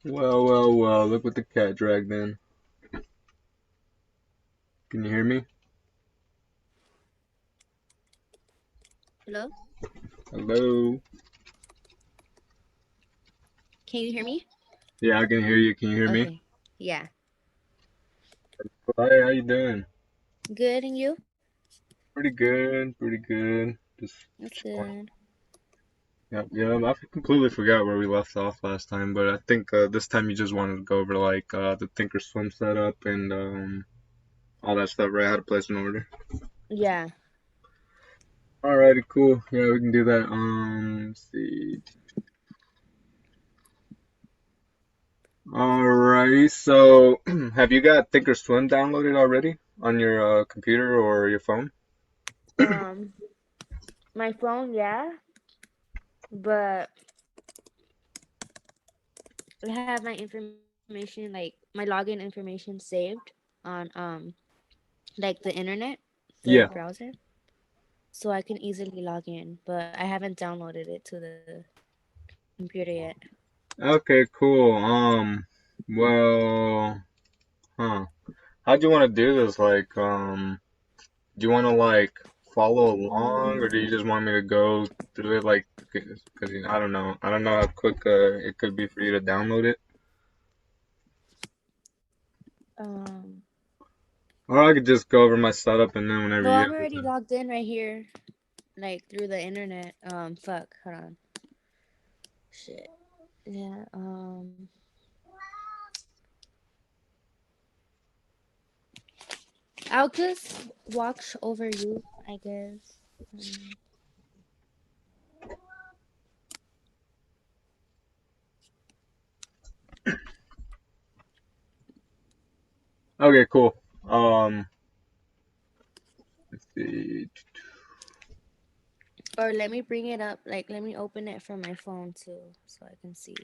Well, well, well, look what the cat dragged in. Can you hear me? Hello? Hello? Can you hear me? Yeah, I can hear you. Can you hear me? Okay. Yeah. Hi, how you doing? Good, and you? Pretty good, pretty good. Just That's chilling. good. Yep, yeah, I completely forgot where we left off last time, but I think this time you just wanted to go over like the Thinkorswim setup and all that stuff, right? How to place an order. Yeah. Alrighty, cool. Yeah, we can do that. Let's see. Alrighty, so have you got Thinkorswim downloaded already on your computer or your phone? Um, my phone, yeah, but I have my information, like my login information saved on like the internet, the Yeah. browser, so I can easily log in, but I haven't downloaded it to the computer yet. Okay, cool. Well, huh. How do you want to do this? Like, do you want to like follow along, or do you just want me to go through it? Like, because I don't know. I don't know how quick it could be for you to download it. Um, Or I could just go over my setup and then whenever no, you I'm have the already time. logged in right here, like through the internet. Fuck, hold on. Shit. Yeah. I'll just watch over you, I guess. Um, Okay, cool. Let's see. or let me bring it up. Like, let me open it from my phone too, so I can see.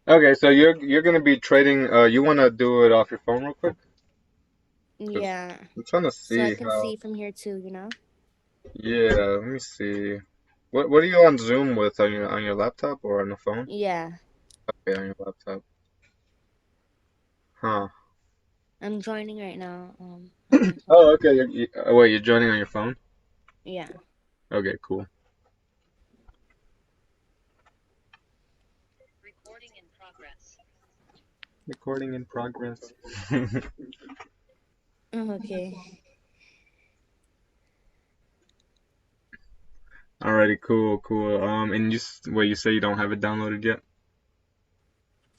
Okay, so you're gonna be trading. You wanna do it off your phone real quick? Cause Yeah, I'm trying to so I see can how. see from here too. Yeah, let me see. What are you on Zoom with on your laptop or on the phone? Yeah, Okay, on your laptop. Huh. I'm joining right now. On my phone. Oh, okay. Wait, you're joining on your phone? Yeah. Okay, cool. Recording in progress. Okay. Alrighty, cool, cool. And wait, you say you don't have it downloaded yet?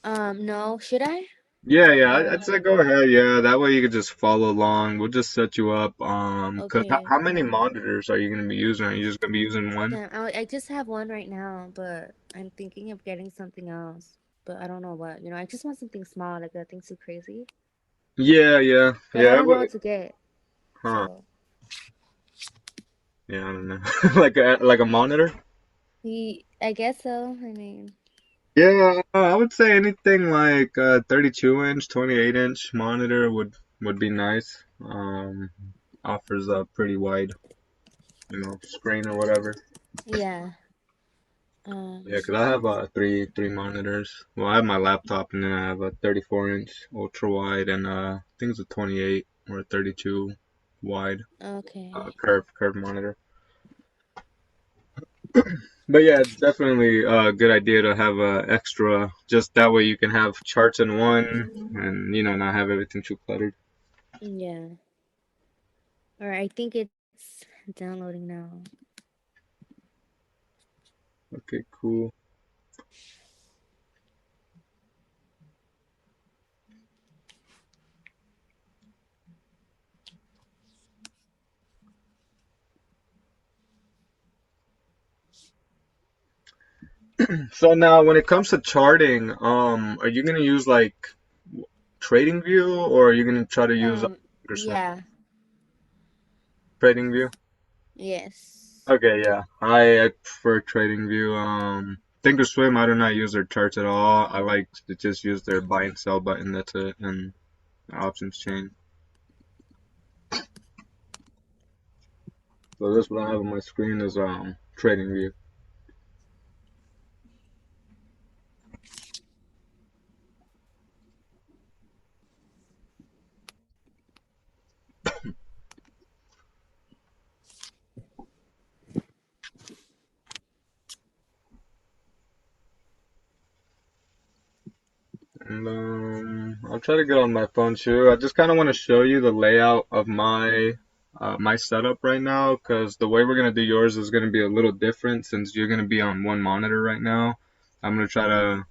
No, should I? Yeah, yeah. Or I'd say go ahead. Yeah, that way you could just follow along. We'll just set you up. 'Cause okay. how many monitors are you gonna be using? Are you just gonna be using one? Damn, I just have one right now, but I'm thinking of getting something else. But I don't know what. I just want something small, like nothing too crazy. Yeah, yeah, But I yeah. don't know what to get. Huh? So, Yeah, I don't know. Like a monitor? I guess so. I mean, Yeah, I would say anything like 32 inch, 28 inch monitor would be nice. Offers a pretty wide, screen or whatever. yeah. Yeah, 'cause I have three monitors. Well, I have my laptop and then I have a 34 inch ultra wide and I think it's a 28 or a 32 wide Okay. curved monitor. But yeah, it's definitely a good idea to have a extra, just that way you can have charts in one and not have everything too cluttered. Yeah. All right. I think it's downloading now. Okay, cool. So now when it comes to charting, are you gonna use like Trading View or are you gonna try to use Thinkorswim? Yeah. Trading View? Yes. Okay, yeah. I prefer Trading View. Thinkorswim, I do not use their charts at all. I like to just use their buy and sell button. That's it, and the options chain. So this what I have on my screen is Trading View. And I'll try to get on my phone too. I just kind of want to show you the layout of my setup right now, because the way we're gonna do yours is gonna be a little different since you're gonna be on one monitor right now. I'm gonna try to,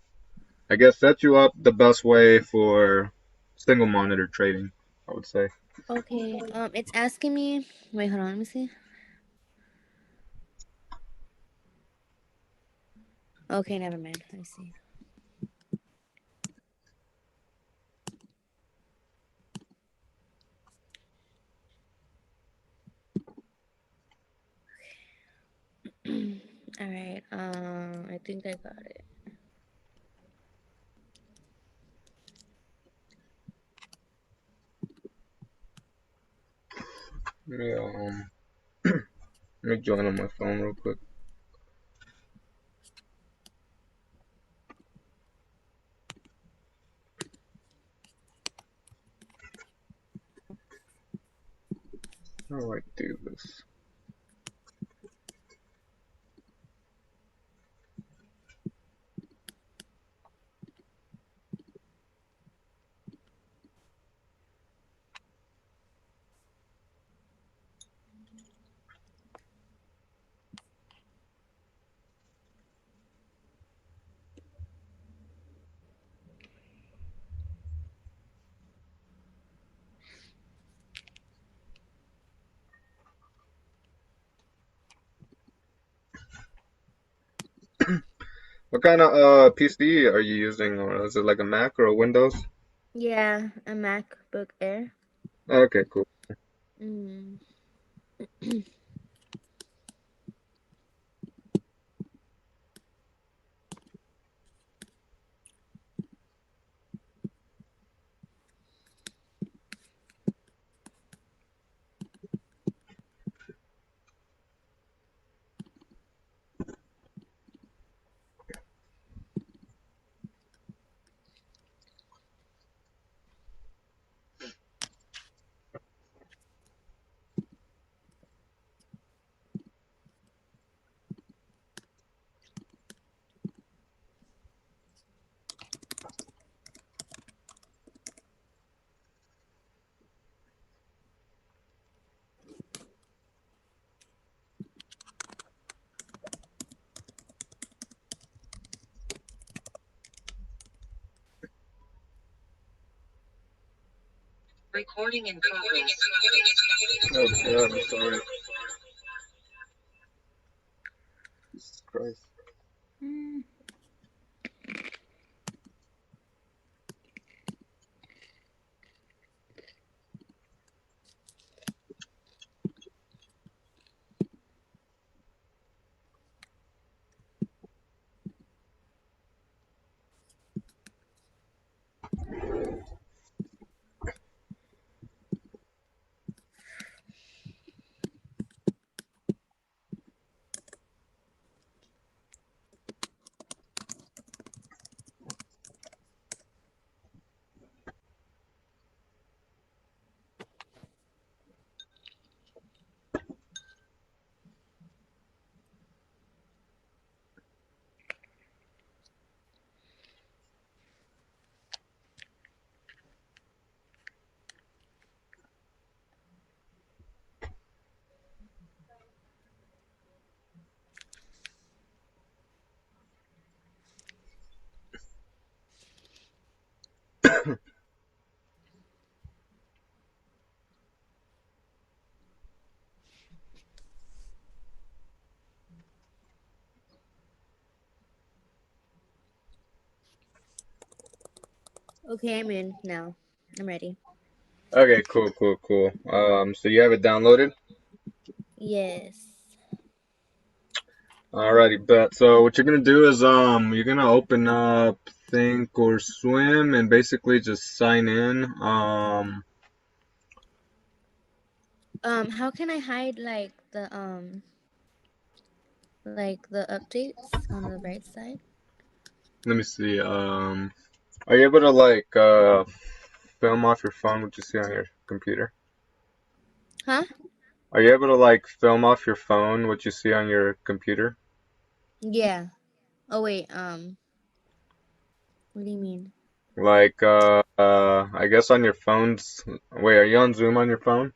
I guess, set you up the best way for single monitor trading, I would say. Okay. It's asking me. Wait, hold on. Let me see. Okay, never mind. I see. All right. I think I got it. Yeah, let me join on my phone real quick. How do I do this? What kind of PC are you using, or is it like a Mac or a Windows? Yeah, a MacBook Air. Okay, cool. Mm. Recording in progress. Oh God, I'm sorry. Jesus Christ. Mm. Okay, I'm in now. I'm ready. Okay, cool, cool, cool. So you have it downloaded? Yes. Alrighty, bet. So what you're gonna do is you're gonna open up Think or Swim and basically just sign in. How can I hide like the updates on the right side? Let me see. Are you able to like film off your phone what you see on your computer? Huh? Are you able to like film off your phone what you see on your computer? Yeah. Oh wait. What do you mean? Like, I guess on your phones. Wait, are you on Zoom on your phone?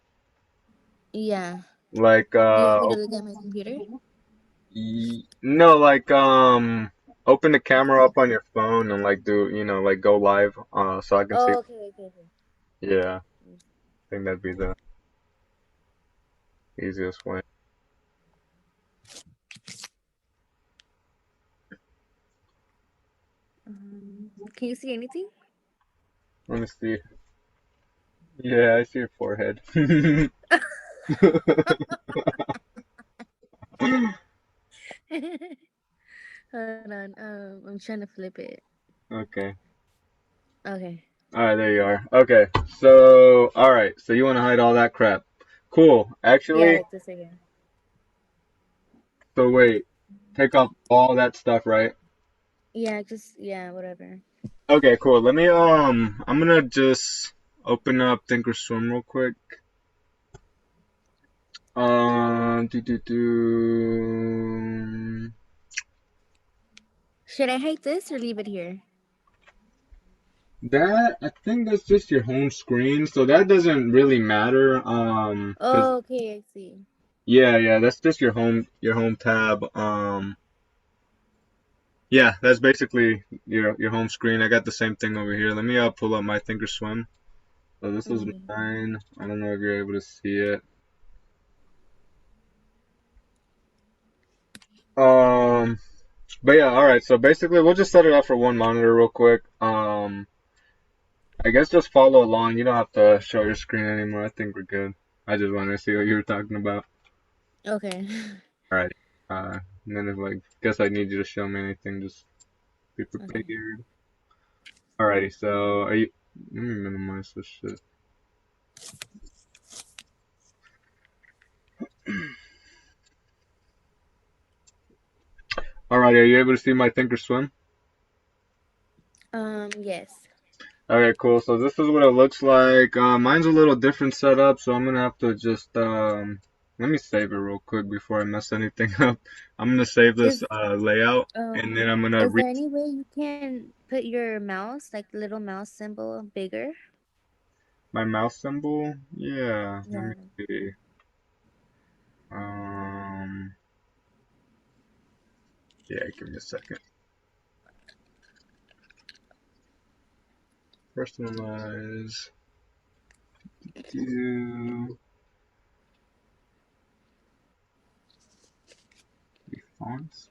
Yeah. Like, Do you want me to look at my computer? no, like, open the camera up on your phone and like do, like go live, so I can see. Oh, okay, okay, okay. Yeah, I think that'd be the easiest way. Can you see anything? Let me see. Yeah, I see your forehead. Hold on. I'm trying to flip it. Okay. Okay. All right, there you are. Okay. So, all right. So you want to hide all that crap. Cool. Yeah, Actually, like this again. so wait. Take off all that stuff, right? Yeah, just yeah, whatever. Okay, cool. I'm gonna just open up Thinkorswim real quick. Do. Should I hide this or leave it here? That I think that's just your home screen, so that doesn't really matter. 'Cause Oh, okay, I see. yeah, that's just your home tab. Yeah, that's basically your home screen. I got the same thing over here. Let me pull up my Thinkorswim. So this is Okay. mine. I don't know if you're able to see it. Um, but yeah, all right. So basically, we'll just set it up for one monitor real quick. I guess just follow along. You don't have to show your screen anymore. I think we're good. I just wanted to see what you were talking about. Okay. All right. And then if like, guess I need you to show me anything, just be Okay. prepared. Alrighty. So are you? Let me minimize this shit. Alrighty. Are you able to see my Thinkorswim? Yes. Okay, cool. So this is what it looks like. Mine's a little different setup, so I'm gonna have to just let me save it real quick before I mess anything up. I'm gonna save this Is layout, and then I'm gonna is re there any way you can put your mouse, like the little mouse symbol, bigger? my mouse symbol. Yeah, let me Yeah. see. Um, yeah, give me a second. Personalize. Do the fonts.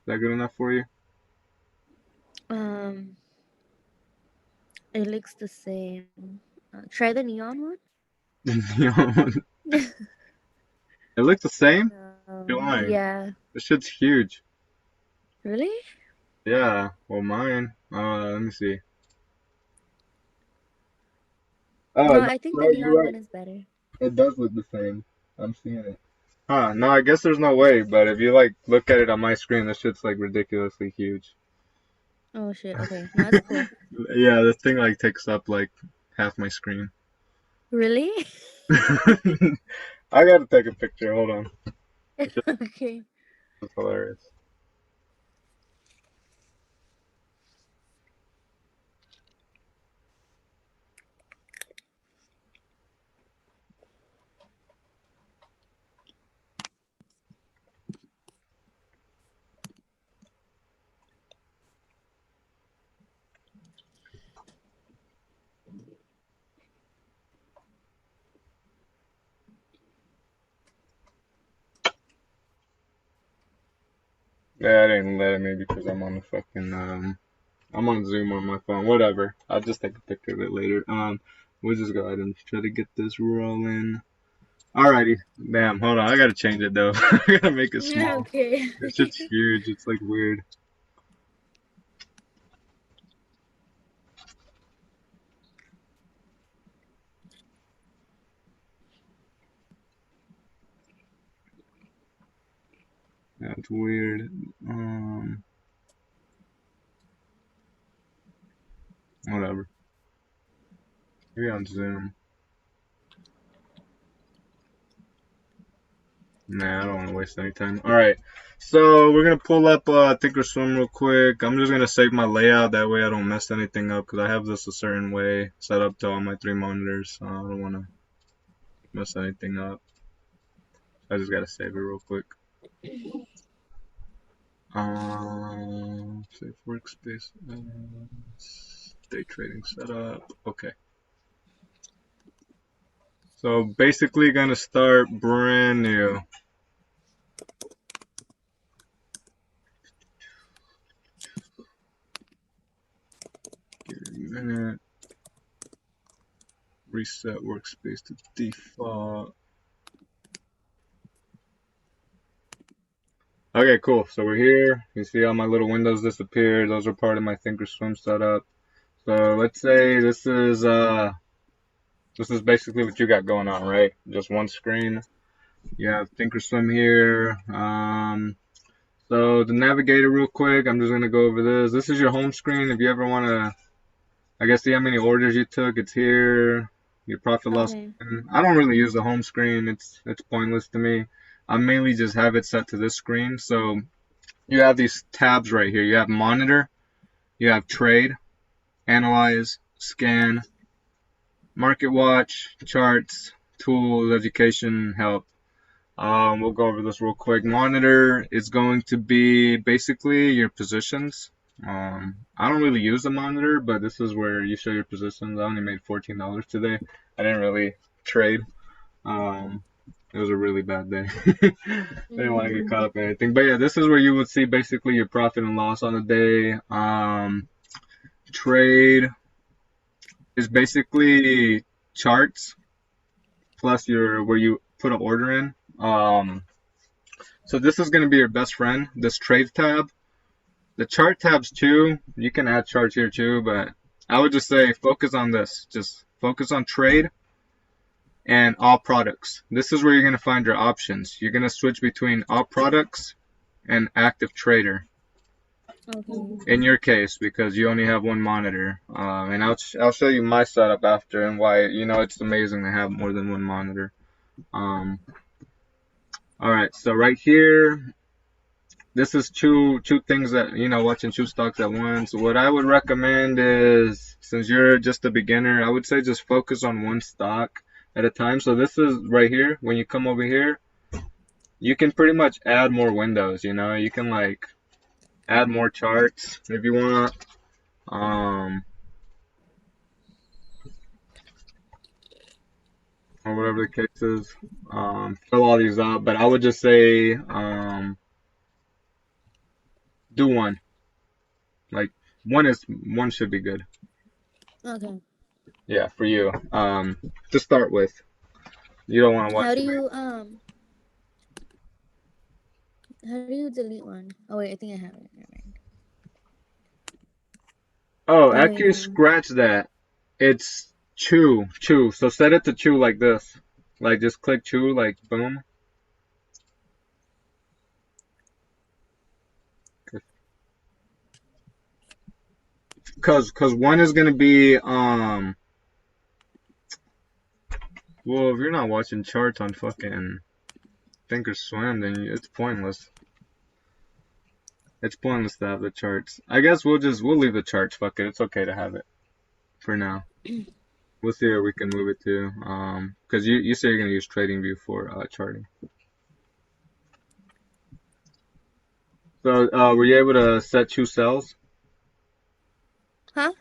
Is that good enough for you? Um, it looks the same. Try the neon one. it looks the same. You're lying. Yeah. This shit's huge. Really? Yeah. Well, mine. Let me see. Oh, No, no, I think the no, you're neon right. one is better. It does look the same. I'm seeing it. Huh, no, I guess there's no way, but if you like look at it on my screen, this shit's like ridiculously huge. Oh shit. Okay. No, it's cool. Yeah, this thing like takes up like half my screen. Really? I gotta take a picture. Hold on. It's just Okay. it's hilarious. Yeah, I didn't let me because I'm on the fucking I'm on Zoom on my phone. Whatever. I'll just take a picture of it later. We'll just go ahead and try to get this rolling. Alrighty. Damn, hold on. I gotta change it though. I gotta make it small. Okay. This shit's huge. It's like weird. Yeah, it's weird. Um, Whatever. Maybe on Zoom. Nah, I don't want to waste any time. All right, so we're gonna pull up Thinkorswim real quick. I'm just gonna save my layout that way I don't mess anything up because I have this a certain way set up to all my three monitors. So I don't want to mess anything up. I just gotta save it real quick. Save workspace. Day trading setup. Okay. So basically, gonna start brand new. Give it a minute. Reset workspace to default. Okay, cool. So we're here. You see all my little windows disappear. Those are part of my Thinkorswim setup. So let's say this is basically what you got going on, right? Just one screen. You have Thinkorswim here. So the navigator real quick, I'm just gonna go over this. This is your home screen. If you ever wanna, I guess, see how many orders you took, it's here. Your profit loss. Okay. I don't really use the home screen. It's pointless to me. I mainly just have it set to this screen. So you have these tabs right here. You have monitor, you have trade, analyze, scan, market watch, charts, tools, education, help. We'll go over this real quick. Monitor is going to be basically your positions. I don't really use the monitor, but this is where you show your positions. I only made $14 today. I didn't really trade. Um, it was a really bad day. I didn't want to get caught up in anything. But yeah, this is where you would see basically your profit and loss on the day. Trade is basically charts plus your where you put an order in. So this is going to be your best friend, this trade tab. The chart tabs too, you can add charts here too, but I would just say focus on this. Just focus on trade and all products. This is where you're going to find your options. You're going to switch between all products and active trader. Okay. In your case, because you only have one monitor. And I'll show you my setup after and why, it's amazing to have more than one monitor. Um, all right, so right here, this is two things that watching two stocks at once. What I would recommend is, since you're just a beginner, I would say just focus on one stock at a time. So this is right here. When you come over here, you can pretty much add more windows. You can like add more charts if you want. Or whatever the case is. Fill all these out, but I would just say do one. Like one should be good. Okay. Yeah, for you. To start with, you don't want to watch How do too many. you how do you delete one? Oh wait, I think I have it. Never mind. Oh, Oh wait, actually, no. scratch that. It's chew. So set it to chew like this. Like just click chew, like boom. Cause one is gonna be well, if you're not watching charts on fucking Thinkorswim, then it's pointless. It's pointless to have the charts. I guess we'll leave the charts. Fuck it. It's okay to have it for now. We'll see where we can move it to. Because you say you're gonna use TradingView for charting. So were you able to set two cells? Huh?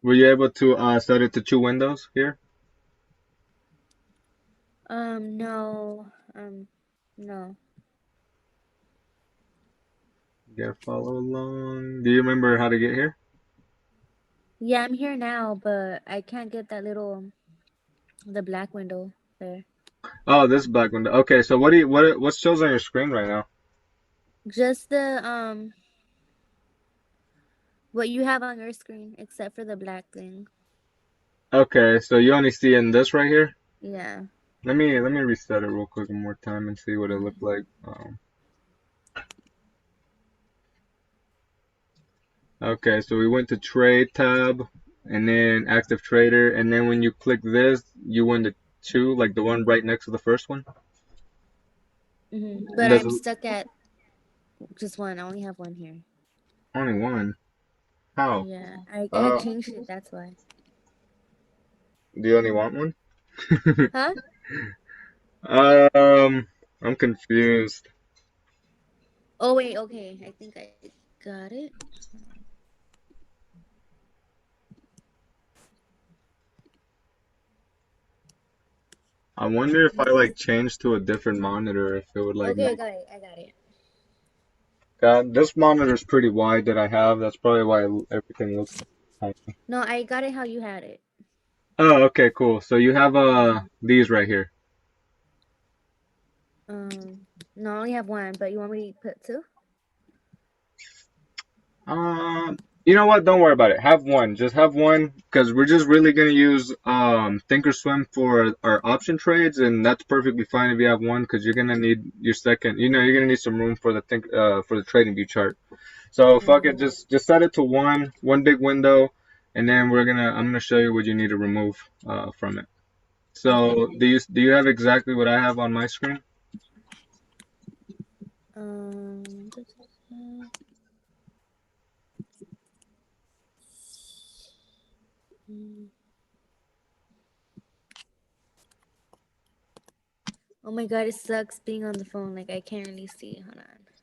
Were you able to set it to two windows here? No. No. Yeah, follow along. Do you remember how to get here? Yeah, I'm here now, but I can't get that the black window there. Oh, this black window. Okay, so what shows on your screen right now? Just the what you have on your screen, except for the black thing. Okay, so you only see in this right here. Yeah. Let me reset it real quick one more time and see what it looked Okay. like. Okay, so we went to trade tab and then active trader, and then when you click this, you went to two, like the one right next to the first one. But There's I'm stuck at just one. I only have one here. only one. How? Yeah, I Uh, changed it. That's why. do you only want one? Huh? I'm confused. Oh wait. Okay. I think I got it. I wonder if I like change to a different monitor if it would like Okay, I make. got it. I got it. This monitor is pretty wide that I have. That's probably why everything looks tiny. No, I got it how you had it. Oh, okay, cool. So you have these right here. No, I only have one. But you want me to put two? You know what? Don't worry about it. Have one. Just have one because we're just really gonna use Thinkorswim for our option trades, and that's perfectly fine if you have one because you're gonna need your second. You know, you're gonna need some room for the trading view chart. So fuck it. Okay. Just set it to one big window, and then I'm gonna show you what you need to remove from it. Okay. So do you have exactly what I have on my screen? Da, da, da. Mm. Oh my god, it sucks being on the phone. Like I can't really see. Hold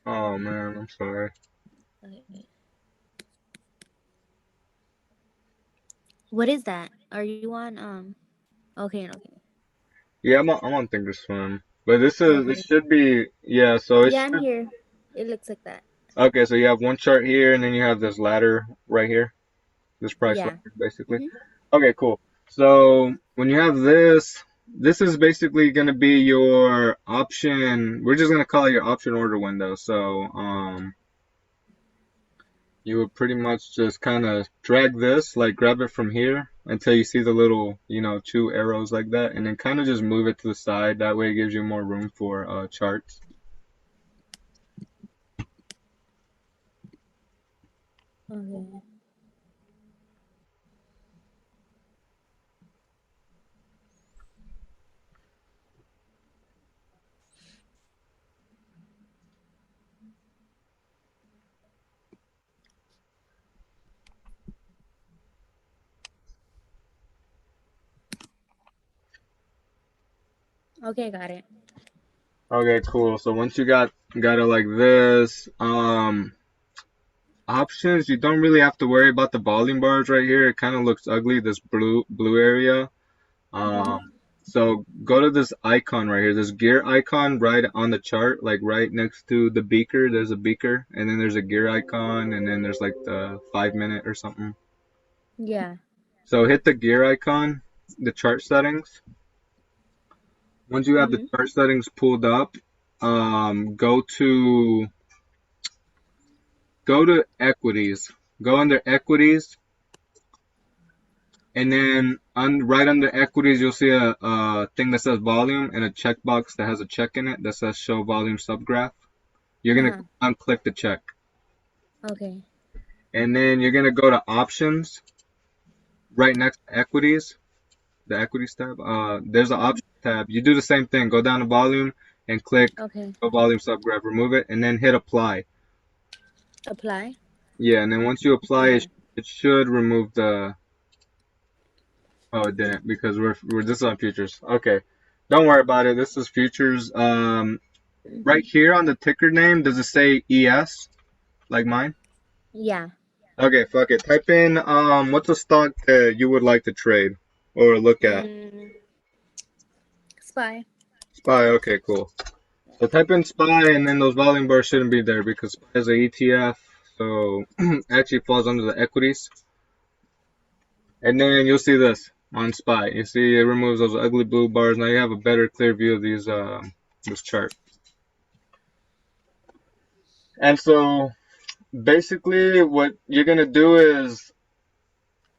Oh man, I'm sorry. on. Okay. What is that? Are you on okay, okay. Yeah, I'm on Thinkorswim. But this Okay. should be, yeah, so it Yeah, I'm should. here. It looks like that. Okay, so you have one chart here, and then you have this ladder right here, this price Yeah. ladder, basically. Mhm. Okay, cool. So when you have this is basically going to be your option. We're just going to call it your option order window. So you would pretty much just kind of drag this, like grab it from here until you see the little, two arrows like that, and then kind of just move it to the side. That way it gives you more room for charts. Okay. Okay, got it. Okay, cool. So once you got it like this, options, you don't really have to worry about the volume bars right here. It kind of looks ugly, this blue area. Mhm. Um, so go to this icon right here, this gear icon right on the chart, like right next to the beaker. There's a beaker, and then there's a gear icon, and then there's like the 5 minute or something. Yeah. So hit the gear icon, the chart settings. Once you have the Mhm. chart settings pulled up, go to equities. Go under equities, and then right under equities, you'll see a thing that says volume and a checkbox that has a check in it that says show volume subgraph. You're going to Uh-huh. unclick the check. Okay. And then you're going to go to options right next to equities, the equities tab. There's an Mhm. options tab. You do the same thing. Go down to volume and click Okay. show volume subgraph. Remove it and then hit apply. Apply. Yeah, and then once you apply it, Yeah. it should remove the. Oh, it didn't because we're this is on futures. Okay, don't worry about it. This is futures. Right here on the ticker name, does it say ES like mine? Yeah. Okay, fuck it. Type in what's a stock that you would like to trade or look at? Mm, spy. SPY. Okay, cool. So type in SPY and then those volume bars shouldn't be there because SPY is a ETF, so actually falls under the equities. And then you'll see this on SPY. You see it removes those ugly blue bars. Now you have a better, clear view of this chart. And so basically, what you're gonna do is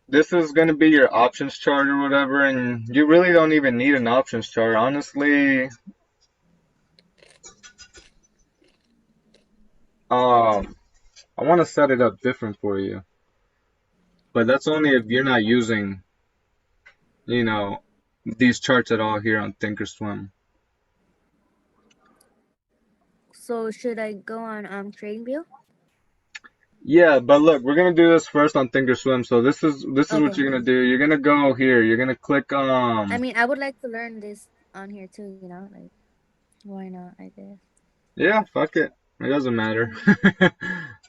this is gonna be your options chart or whatever, and you really don't even need an options chart. Honestly, I want to set it up different for you, but that's only if you're not using, you know, these charts at all here on Thinkorswim. So should I go on TradingView? Yeah, but look, we're gonna do this first on Thinkorswim. So this is what Okay. you're gonna do. You're gonna go here. You're gonna click I mean, I would like to learn this on here too. Like why not? I guess. yeah, fuck it. It doesn't matter.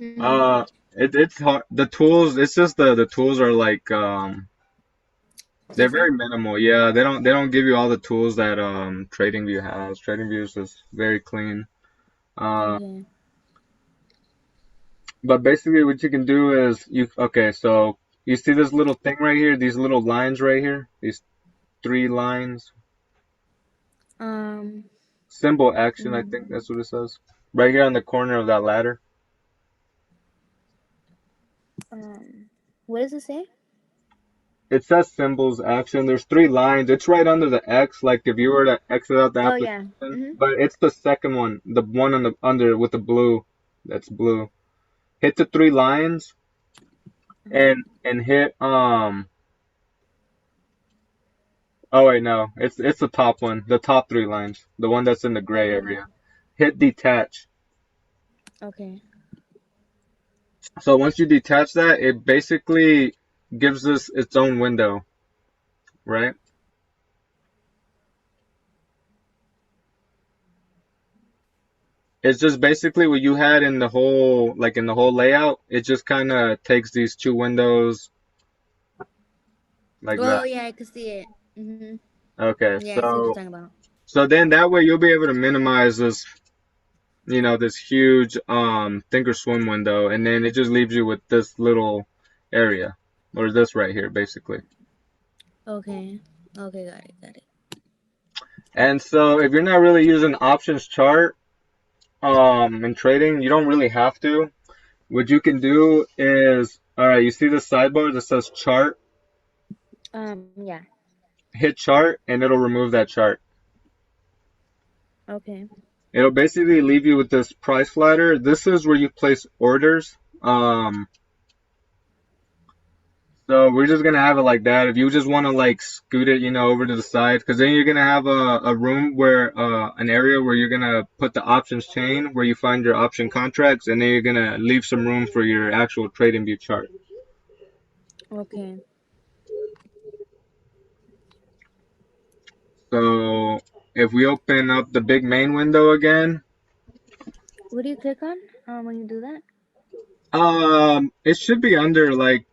Mm-hmm. uh, it's hard. The tools. It's just the tools are like they're very Different. minimal. Yeah, they don't give you all the tools that TradingView has. TradingView is just very clean. Uh, Okay. but basically what you can do is okay, so you see this little thing right here, these little lines right here, these three lines, Um. symbol action, I think mm, that's what it says. Right here on the corner of that ladder. what does it say? It says symbols action. There's three lines. It's right under the X, like if you were to exit out the Oh yeah. application. Mm-hmm. But it's the second one, the one on the under with the blue. That's blue. Hit the three lines Uh-huh. and hit oh wait, no. It's the top one. The top three lines. The one that's in the gray Okay. area. Hit detach. Okay. So once you detach that, it basically gives us its own window, right? It's just basically what you had in the whole like in the whole layout. It just kind of takes these two windows like that. Oh yeah, I could see it. Mm-hmm. Okay, Yeah, I see what you're so talking about. then that way you'll be able to minimize this, this huge thinkorswim window, and then it just leaves you with this little area or this right here basically. Okay. Okay, got it. Got it. And so if you're not really using options chart in trading, you don't really have to. What you can do is, all right, you see the sidebar that says chart? Yeah. Hit chart and it'll remove that chart. Okay. It'll basically leave you with this price ladder. This is where you place orders. So we're just gonna have it like that. If you just want to like scoot it, over to the side, because then you're gonna have a room where an area where you're gonna put the options chain where you find your option contracts, and then you're gonna leave some room for your actual trading view chart. Okay. So if we open up the big main window again, What do you click on when you do that? it should be under like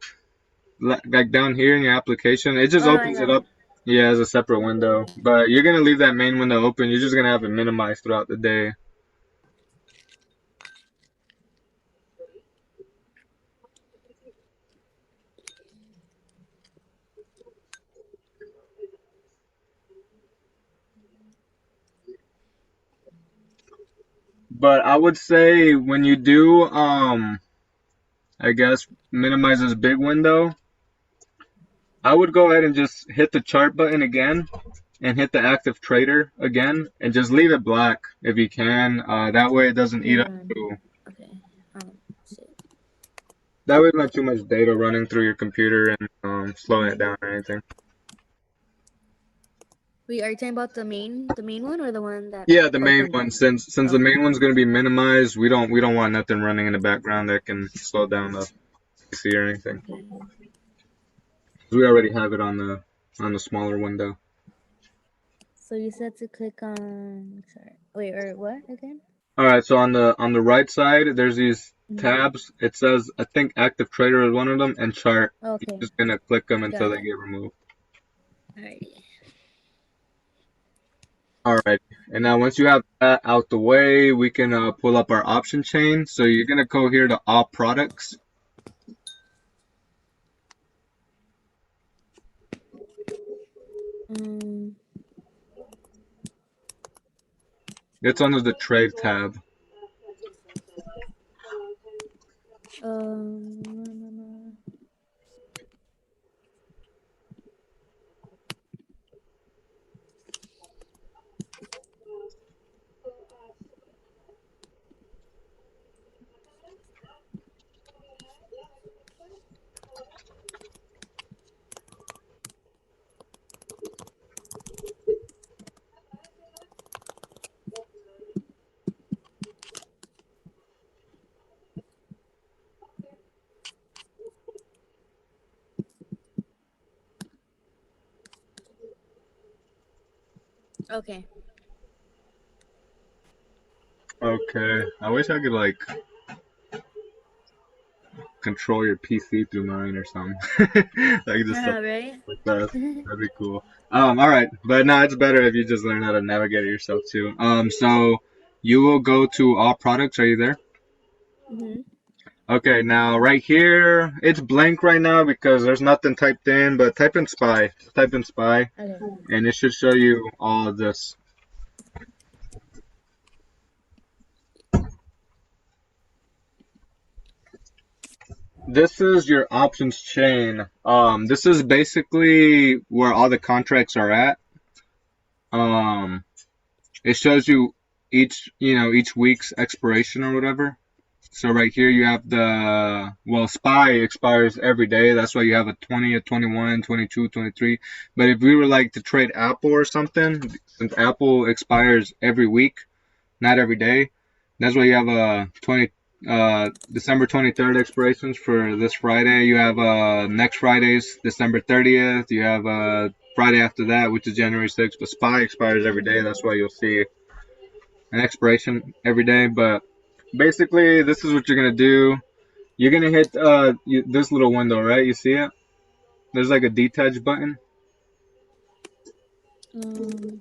down here in your application. It just Oh, I opens it got it. up, yeah, as a separate window. But you're gonna leave that main window open. You're just gonna have it minimized throughout the day. But I would say when you do, I guess minimize this big window, I would go ahead and just hit the chart button again and hit the active trader again and just leave it black if you can. That way it doesn't Wait, eat up hold on. too. Okay. Shit. That way, not too much data running through your computer and slowing it Mm-hmm. down or anything. Wait, are you talking about the main one, or the one that Yeah, the main opened one. up? Since the Okay. main one's going to be minimized, we don't want nothing running in the background that can slow down the PC or anything. Okay. We already have it on the smaller window. So you said to click on. Sorry. Wait, or what again? All right, so on the right side, there's these Mm-hmm. tabs. It says I think active trader is one of them and chart. You're Okay. just gonna click them until Got they it. get removed. Alrighty. All right, and now once you have that out the way, we can pull up our option chain. So you're gonna go here to all products. Um. It's under the trade tab. No. Okay. Okay. I wish I could like control your PC through mine or something. Like just something Right? like that. That'd be cool. All right, but no, it's better if you just learn how to navigate it yourself too. So you will go to all products. Are you there? Mm-hmm. Okay, now right here, it's blank right now because there's nothing typed in, but type in spy. Type in spy, Okay. and it should show you all of this. This is your options chain. This is basically where all the contracts are at. Um, it shows you each week's expiration or whatever. So right here you have SPY expires every day. That's why you have a 20, a 21, 22, 23. But if we were like to trade Apple or something, since Apple expires every week, not every day, that's why you have a December 23rd expirations for this Friday. You have next Friday's December 30th. You have Friday after that, which is January 6th. But SPY expires every day. That's Mm-hmm. why you'll see an expiration every day. But basically, this is what you're gonna do. You're gonna hit this little window, right? You see it? There's like a detach button Um.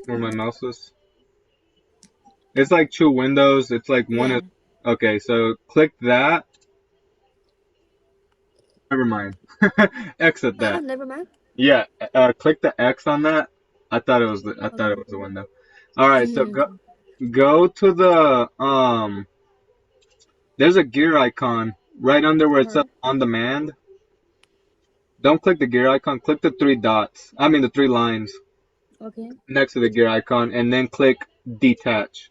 where my mouse is. It's like two windows. It's like one is Yeah. okay. So click that. Never mind. Exit that. Never mind. Yeah. Click the X on that. I thought it Okay. was the window. All right. So go to the There's a gear icon right under where it says Uh-huh. on demand. Don't click the gear icon. Click the three dots. I mean the three lines Okay. next to the gear icon, and then click detach.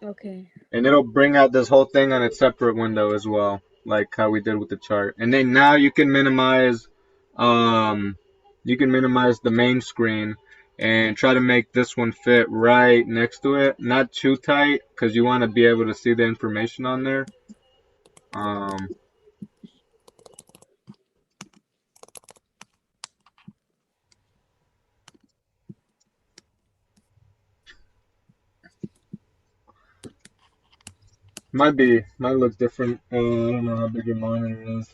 Okay. And it'll bring out this whole thing on its separate window as well, like how we did with the chart. And then now um, you can minimize the main screen and try to make this one fit right next to it. Not too tight, because you want to be able to see the information on there. Um, might look different. I don't know how big your monitor is.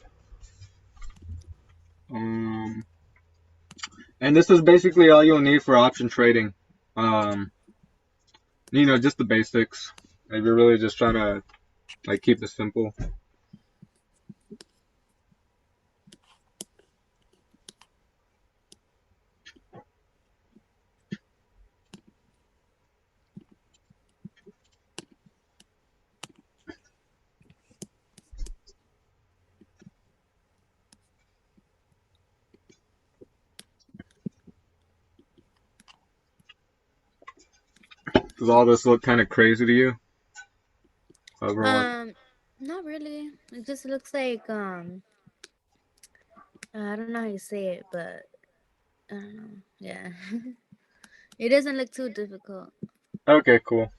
Um, and this is basically all you'll need for option trading. Um, just the basics. If you're really just trying to like keep it simple. Does all this look kind of crazy to you? Overall. Um. Not really. It just looks like I don't know how you say it, but I don't know. Yeah. It doesn't look too difficult. Okay, cool.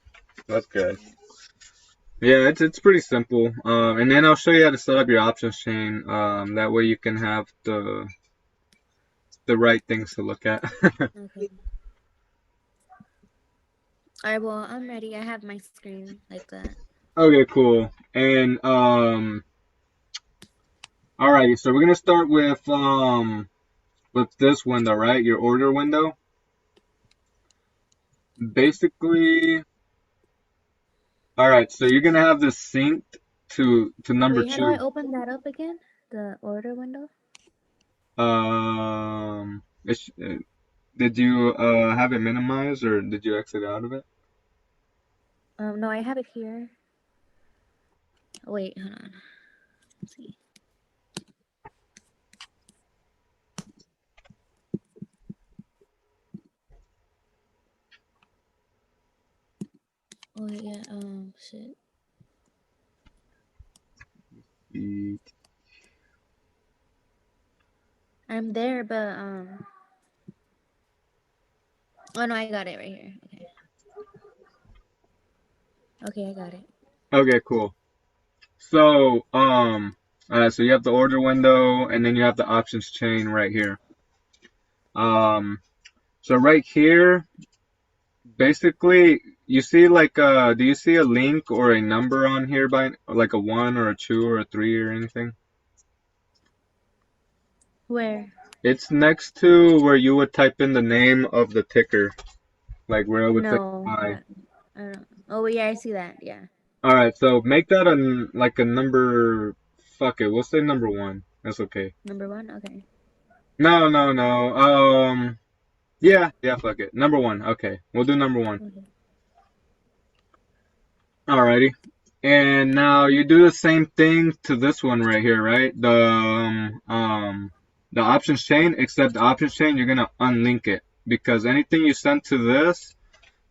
That's good. Yeah, it's pretty simple. And then I'll show you how to set up your options chain. That way you can have the right things to look at. Okay. All right. Well, I'm ready. I have my screen like that. Okay, cool. And alrighty. So we're gonna start with this window, right? Your order window. Basically, all right. So you're gonna have this synced to number Wait, how do I two. open that up again? The order window? Did you have it minimized or did you exit out of it? No, I have it here. Wait, hold on. Let's see. Oh yeah. Shit. E- I'm there, but Oh no, I got it right here. Okay. Okay, I got it. Okay, cool. So, so you have the order window and then you have the options chain right here. Um, So right here, basically, you see like do you see a link or a number on here by like a one or a two or a three or anything? Where? It's next to where you would type in the name of the ticker, like where it would say No, I. I don't. Oh yeah, I see that. Yeah, All right, so make that a like a number. Fuck it, we'll say number one. That's okay. number one. Okay. No, no, no. Yeah, yeah, fuck it. Number one. Okay, we'll do number one. Okay. Alrighty. And now you do the same thing to this one right here, right? The options chain, except the options chain, you're gonna unlink it because anything you send to this,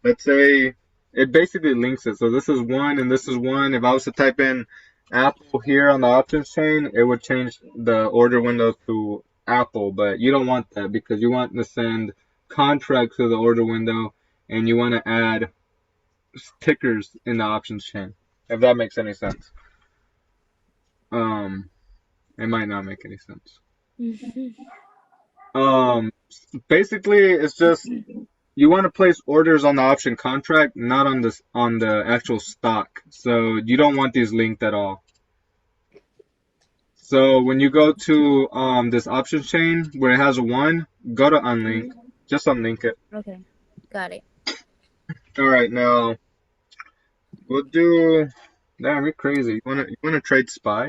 let's say it basically links it. So this is one and this is one. If I was to type in Apple here on the options chain, it would change the order window to Apple, but you don't want that because you want to send contract to the order window and you want to add tickers in the options chain. If that makes any sense. Um, it might not make any sense. Um, basically, it's just you want to place orders on the option contract, not on this on the actual stock. So you don't want these linked at all. So when you go to this option chain where it has a one, go to unlink. Mhm. Just unlink it. Okay, got it. All right, now we'll do. Damn, you're crazy. You wanna trade spy?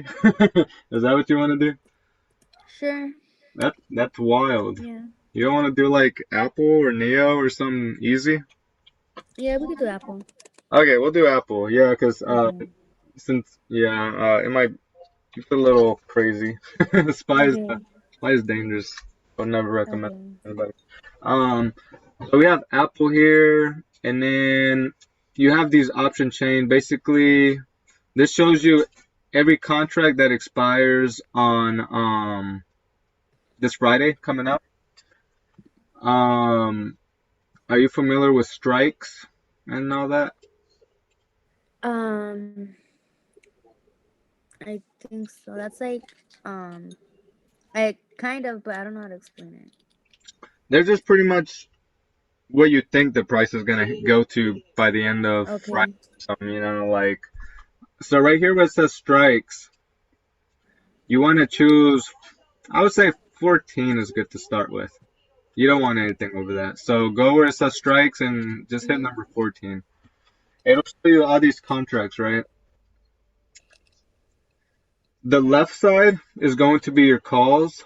Is that what you want to do? Sure. That's wild. Yeah. You don't want to do like Apple or Neo or something easy? Yeah, we could do Apple. Okay, we'll do Apple. Yeah, because Okay. since yeah, it might it's a little crazy. Okay. Spy is dangerous. I'll never recommend Okay. anybody. Um, so we have Apple here, and then you have these option chain. Basically, this shows you every contract that expires on this Friday coming up. Um, are you familiar with strikes and all that? Um, I think so. That's like, um, I kind of, but I don't know how to explain it. They're just pretty much what you think the price is gonna go to by the end of Friday. Okay. Something, like so right here where it says strikes, you want to choose. I would say 14 is good to start with. You don't want anything over that. So go where it says strikes and just hit Mhm. number 14. It'll show you all these contracts, right? The left side is going to be your calls.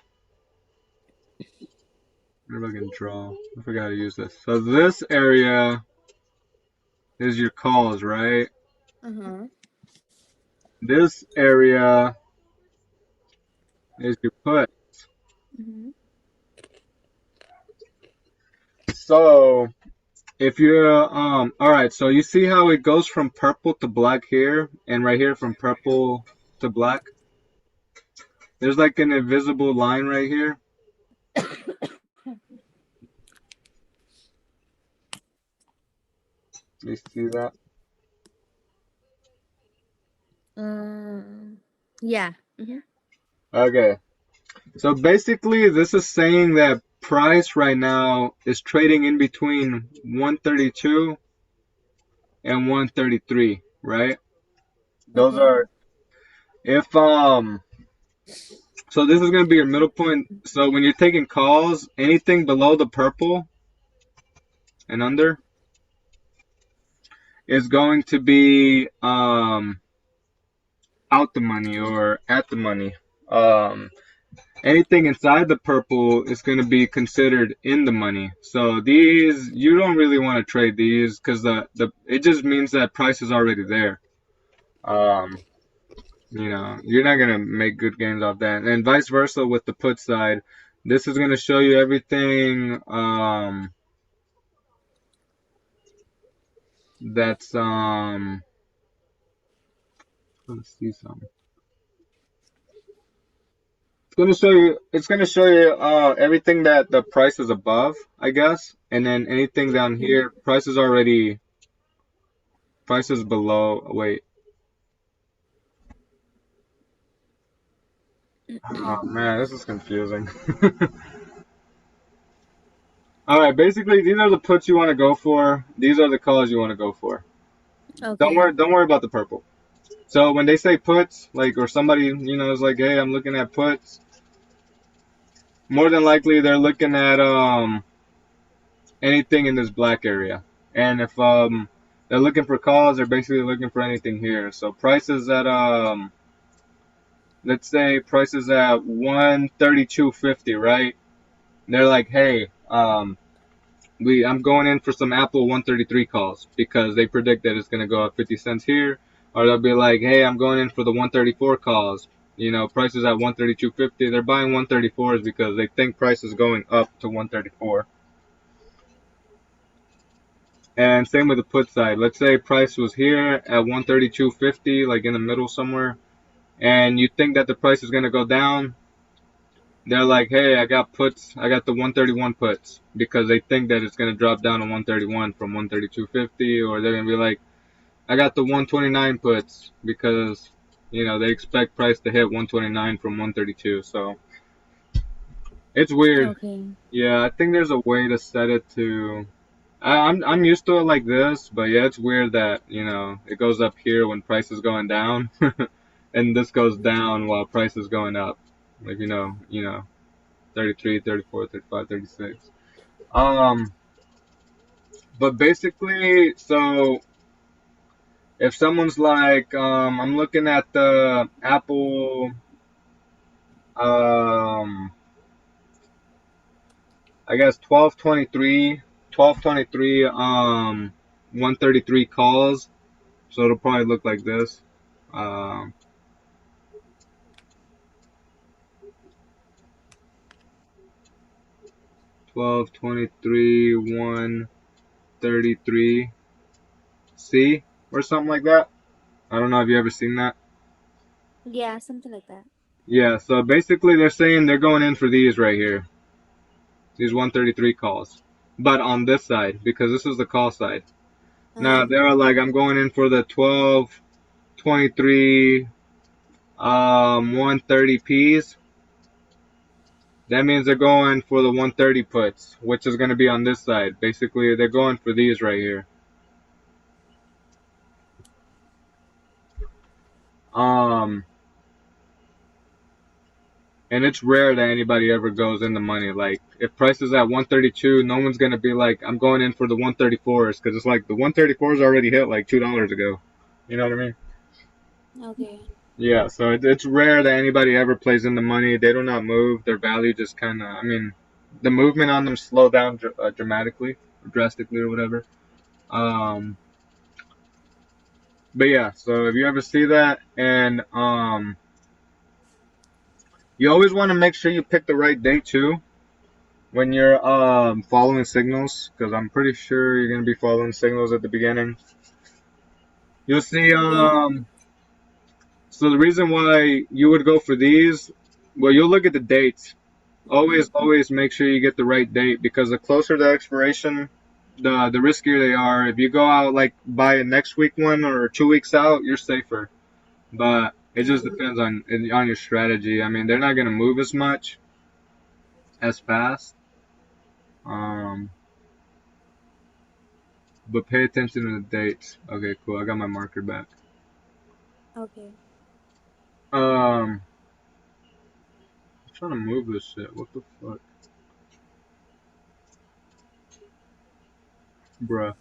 Where am I gonna draw? I forgot how to use this. So this area is your calls, right? Uh-huh. This area is your put. Mhm. So if you're all right, so you see how it goes from purple to black here, and right here from purple to black. There's like an invisible line right here. You see that? Um, yeah. Mhm. Okay. So basically, this is saying that price right now is trading in between 132 and 133, right? Those Okay. are if so this is going to be your middle point. So when you're taking calls, anything below the purple and under is going to be out the money or at the money. Um, anything inside the purple is going to be considered in the money. So these you don't really want to trade these because the it just means that price is already there. Um, you're not gonna make good gains off that, and vice versa with the put side. This is gonna show you everything that's let's see something. It's gonna show you everything that the price is above, I guess, and then anything down Mhm. here, price is below. Wait, oh man, this is confusing. All right, basically these are the puts you want to go for. These are the calls you want to go for. Okay. Don't worry about the purple. So when they say puts, like, or somebody, is like, hey, I'm looking at puts. More than likely, they're looking at anything in this black area. And if they're looking for calls, they're basically looking for anything here. So prices at let's say prices at 132.50, right? They're like, hey, I'm going in for some Apple 133 calls because they predict that it's gonna go up 50 cents here. Or they'll be like, hey, I'm going in for the 134 calls. Prices at 132.50. They're buying 134s because they think price is going up to 134. And same with the put side. Let's say price was here at 132.50, like in the middle somewhere, and you think that the price is gonna go down. They're like, hey, I got puts. I got the 131 puts because they think that it's gonna drop down to 131 from 132.50, or they're gonna be like, I got the 129 puts because they expect price to hit 129 from 132. So it's weird. Okay. Yeah, I think there's a way to set it to. I'm used to it like this, but yeah, it's weird that it goes up here when price is going down, and this goes down while price is going up. Like 33, 34, 35, 36. Um, but basically, so if someone's like, I'm looking at the Apple, um, I guess 1223, 133 calls. So it'll probably look like this. Um, 1223, 133 C or something like that. I don't know if you ever seen that. Yeah, something like that. Yeah, so basically they're saying they're going in for these right here. These 133 calls. But on this side, because this is the call side. Now Uh-huh. they're like, I'm going in for the 1223, 130 Ps. That means they're going for the 130 puts, which is going to be on this side. Basically, they're going for these right here. Um, and it's rare that anybody ever goes in the money. Like, if price is at 132, no one's going to be like, I'm going in for the 134s, because it's like the 134s already hit like $2 ago. You know what I mean? Okay. Yeah, so it's rare that anybody ever plays in the money. They do not move. Their value just kind of, I mean, the movement on them slow down dramatically, drastically, or whatever. Um, but yeah, so if you ever see that, and you always want to make sure you pick the right date too when you're following signals, because I'm pretty sure you're gonna be following signals at the beginning. You'll see Yeah. so the reason why you would go for these, well, you'll look at the dates. Mm-hmm. Always make sure you get the right date, because the closer the expiration, the riskier they are. If you go out like buy a next week one or 2 weeks out, you're safer. But it just Yeah. depends on your strategy. I mean, they're not gonna move as much as fast. Um, but pay attention to the dates. Okay, cool. I got my marker back. Okay. I'm trying to move this shit. What the fuck, bruh?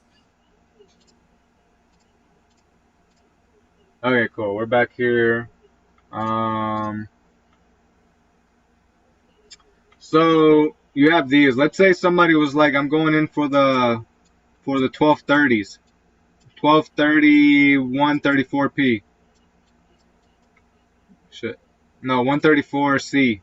Okay, cool. We're back here. Um, so you have these. Let's say somebody was like, I'm going in for the 1230s. 1230, 134p. Shit. No, 134c.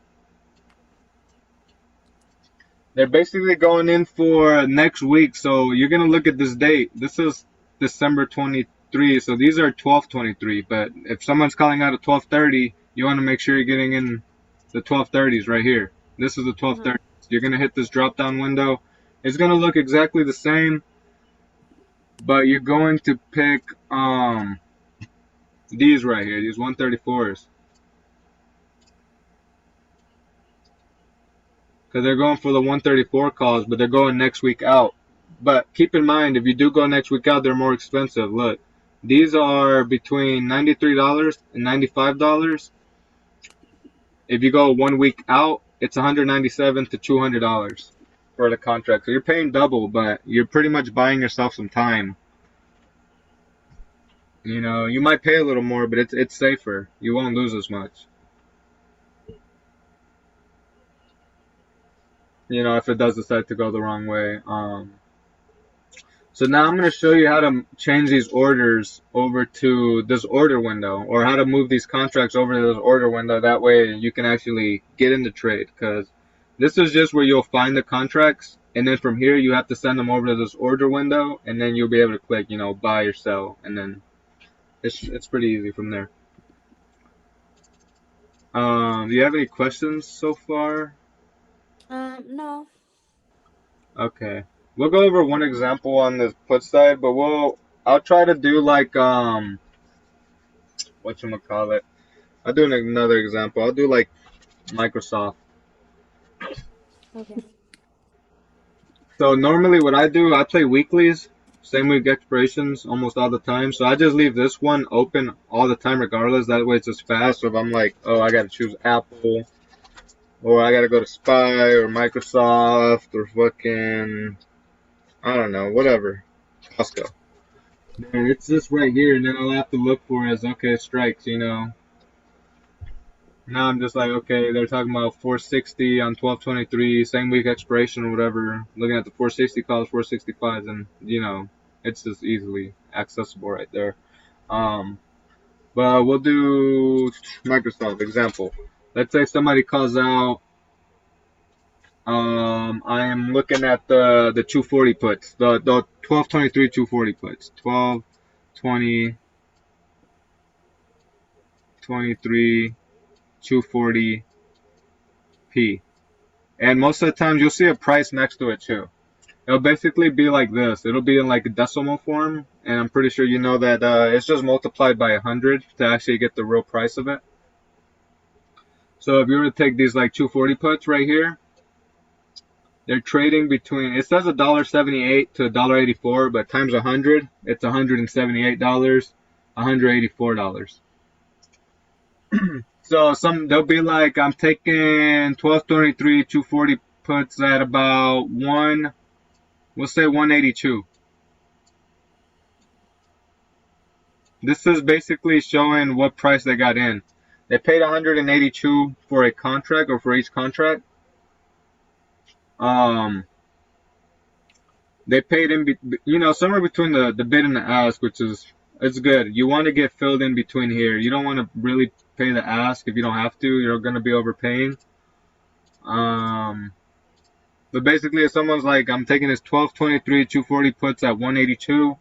They're basically going in for next week. So you're gonna look at this date. This is December 23. So these are 1223. But if someone's calling out a 1230, you want to make sure you're getting in the 1230s right here. This is the Uh-huh. 1230s. You're gonna hit this drop down window. It's gonna look exactly the same, but you're going to pick these right here, these 134s. because they're going for the 134 calls, but they're going next week out. But keep in mind, if you do go next week out, they're more expensive. Look, these are between $93 and $95. If you go 1 week out, it's $197 to $200 for the contract. So you're paying double, but you're pretty much buying yourself some time. You know, you might pay a little more, but it's safer. You won't lose as much. You know, if it does decide to go the wrong way. So now I'm going to show you how to change these orders over to this order window, or how to move these contracts over to this order window. That way you can actually get in the trade, because this is just where you'll find the contracts, and then from here you have to send them over to this order window, and then you'll be able to click, you know, buy or sell, and then it's pretty easy from there. Do you have any questions so far? No. Okay. We'll go over one example on this put side, but I'll try to do like whatchamacallit. I'll do another example. I'll do like Microsoft. Okay. So normally what I do, I play weeklies, same week expirations almost all the time. So I just leave this one open all the time regardless. That way it's just fast. So if I'm like, oh, I gotta choose Apple, or I gotta go to Spy or Microsoft or fucking, I don't know, whatever, Costco. And it's just right here, and then I'll have to look for it as, okay, strikes, you know. Now I'm just like, okay, they're talking about 460 on 12/23, same week expiration or whatever. Looking at the 460 calls, 465s, and you know, it's just easily accessible right there. Um, but we'll do Microsoft example. Let's say somebody calls out. I am looking at the 240 puts, the 12/23 240 puts, 12, 20, 23, 240 P. And most of the times you'll see a price next to it too. It'll basically be like this. It'll be in like a decimal form, and I'm pretty sure you know that it's just multiplied by 100 to actually get the real price of it. So if you were to take these like 240 puts right here, they're trading between, it says $1.78 to $1.84, but times 100, it's $178, $184. So they'll be like, I'm taking 12/23 240 puts at about we'll say 182. This is basically showing what price they got in. They paid 182 for a contract, or for each contract. Um, they paid in, you know, somewhere between the bid and the ask, which is, it's good. You want to get filled in between here. You don't want to really pay the ask if you don't have to. You're going to be overpaying. Um, but basically, if someone's like, I'm taking this 12/23 240 puts at 182,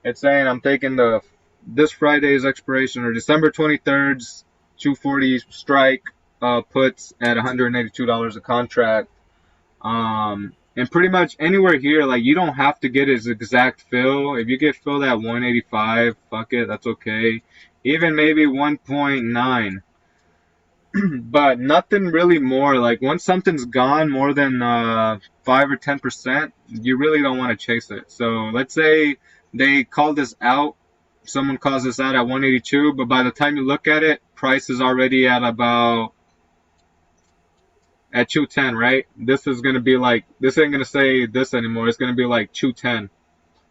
it's saying I'm taking this Friday's expiration, or December 23rd's 240 strike puts at $182 a contract. And pretty much anywhere here, like, you don't have to get his exact fill. If you get filled at 185, fuck it, that's okay. Even maybe 1.9. But nothing really more. Like, once something's gone more than 5 or 10%, you really don't want to chase it. So let's say they call this out. Someone calls this out at 182, but by the time you look at it, price is already at about at 210, right? This is gonna be like, this ain't gonna say this anymore. It's gonna be like 210,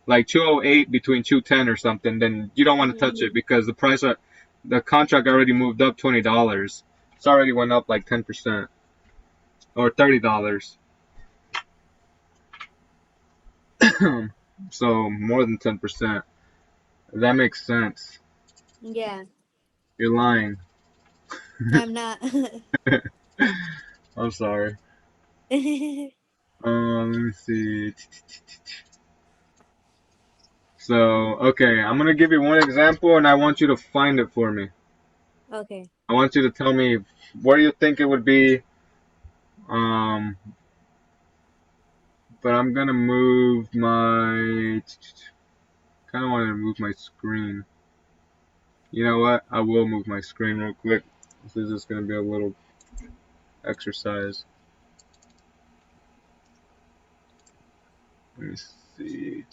like 208 between 210 or something. Then you don't want to touch it, because the contract already moved up $20. It's already went up like 10% or $30. So more than 10%. If that makes sense. Yeah. You're lying. I'm not. I'm sorry. Let me see. So, okay, I'm gonna give you one example, and I want you to find it for me. Okay. I want you to tell me where you think it would be. Um, but I'm gonna move my. Kind of want to move my screen. You know what? I will move my screen real quick. This is just gonna be a little exercise. Let me see.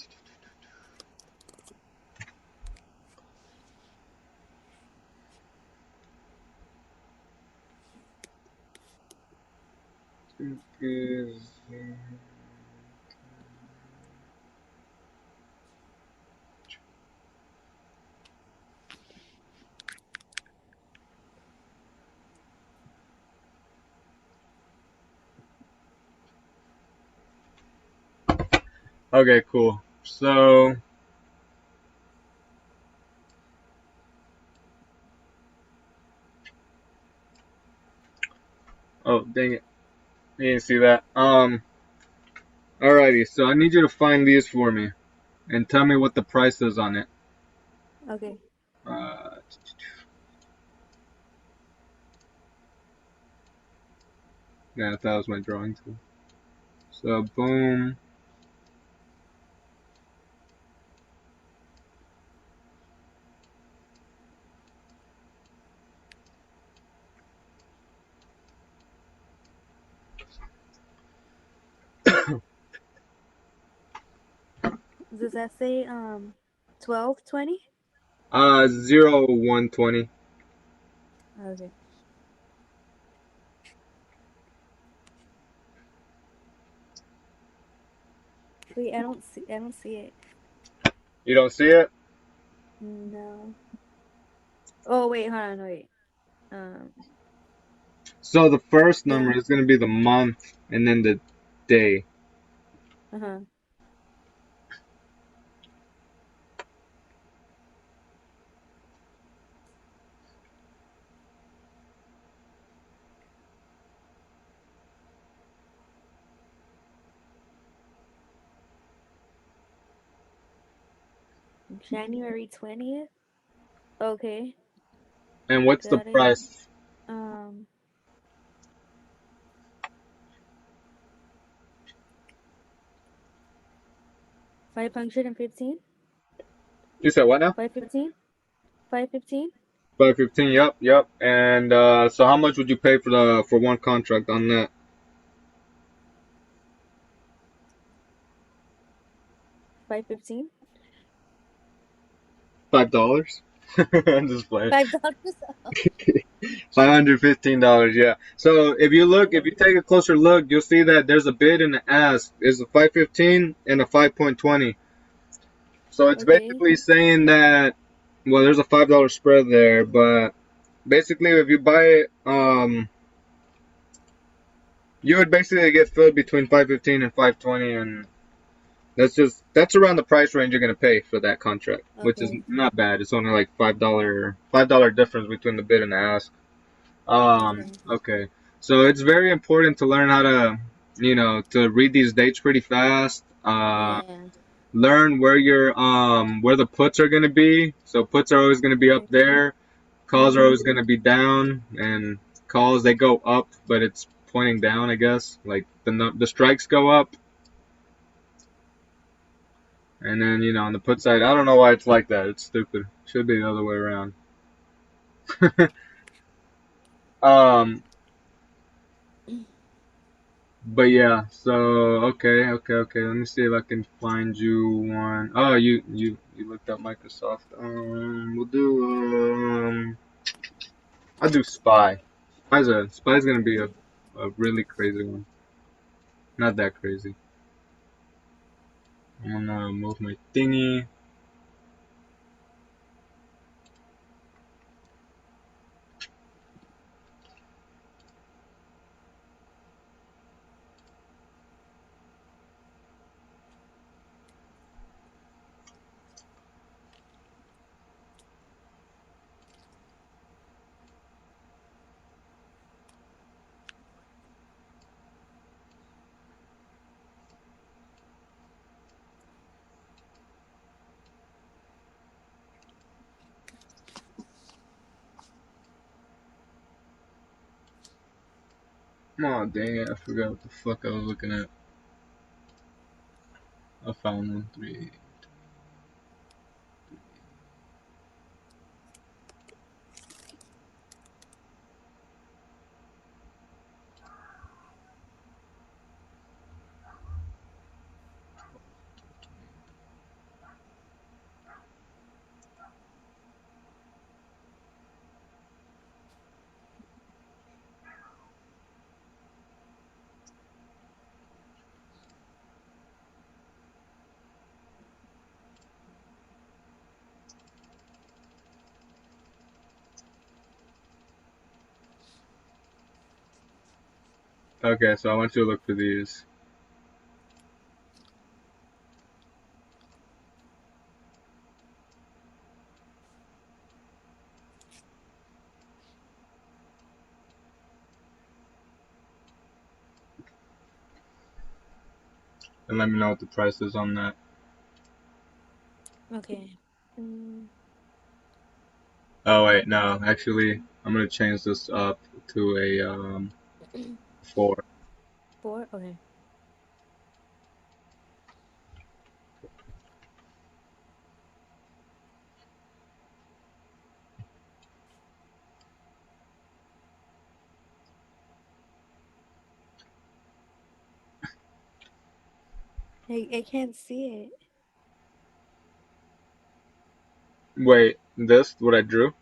Is okay, cool. So, oh dang it, you didn't see that. Alrighty. So I need you to find these for me and tell me what the price is on it. Okay. Uh, yeah, that was my drawing tool. So boom. Does that say 1220? 0120. Okay. Wait, I don't see it. You don't see it? No. Oh wait, hold on, wait. Um So the first number yeah. is gonna be the month and then the day. Uh-huh. January 20th. Okay. And what's the Got it. price? Um 515? You said what now? 515? 515? 515. Yep, yep. And so how much would you pay for the for one contract on that? 515? $5? I'm just playing. $5? $515, yeah. So if you Okay. take a closer look, you'll see that there's a bid and an ask. There's a 515 and a 5.20. So it's Okay. basically saying that, well, there's a $5 spread there, but basically if you buy it, you would basically get filled between 515 and 520, and that's around the price range you're gonna pay for that contract, which is Okay. not bad. It's only like $5 difference between the bid and the ask. Okay. Okay. So it's very important to learn how to, to read these dates pretty fast. Yeah. Learn where the puts are gonna be. So puts are always gonna be up Okay. there. Calls are Mm-hmm. always gonna be down, and calls they go up, but it's pointing down, I guess. Like the strikes go up, and then on the put side, I don't know why it's like that. It's stupid. Should be the other way around. um, But yeah, so okay. Let me see if I can find you one. Oh, you looked up Microsoft. We'll do I'll do Spy. Spy's gonna be a really crazy one. Not that crazy. I'm gonna move my thingy. Oh dang it! I forgot what the fuck I was looking at. I found one three. Okay, so I want you to look for these. And let me know what the price is on that. Okay. Mm, Oh wait, no, actually, I'm gonna change this up to a 4. 4. Okay. I can't see it. Wait, this what I drew?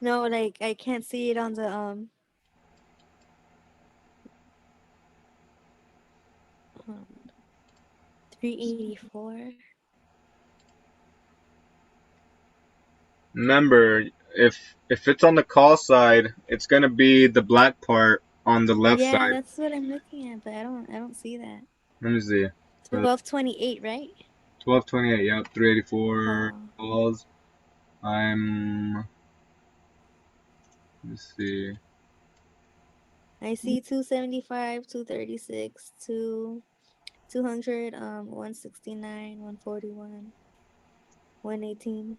No, like I can't see it on the 384. Remember, if it's on the call side, it's gonna be the black part on the left Yeah, side. that's what I'm looking at, but I don't see that. Let me see. So 1228, right? 1228, yep, 384 Oh, calls. I'm. Let's see. I see 275, 236, 200, 169, 141, 118.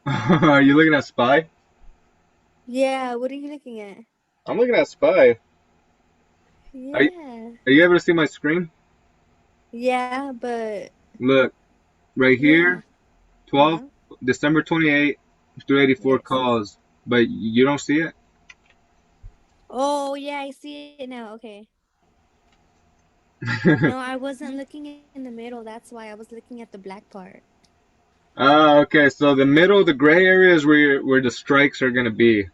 Are you looking at Spy? Yeah, what are you looking at? I'm looking at Spy. Are you, Yeah. are you able to see my screen? Yeah, but Look, right yeah. here, 12, Uh-huh. December 28, 384 Yes. calls. But you don't see it? Oh, yeah, I see it now. Okay. No, I wasn't looking in the middle. That's why I was looking at the black part. Okay, so the middle, the gray area is where the strikes are gonna be.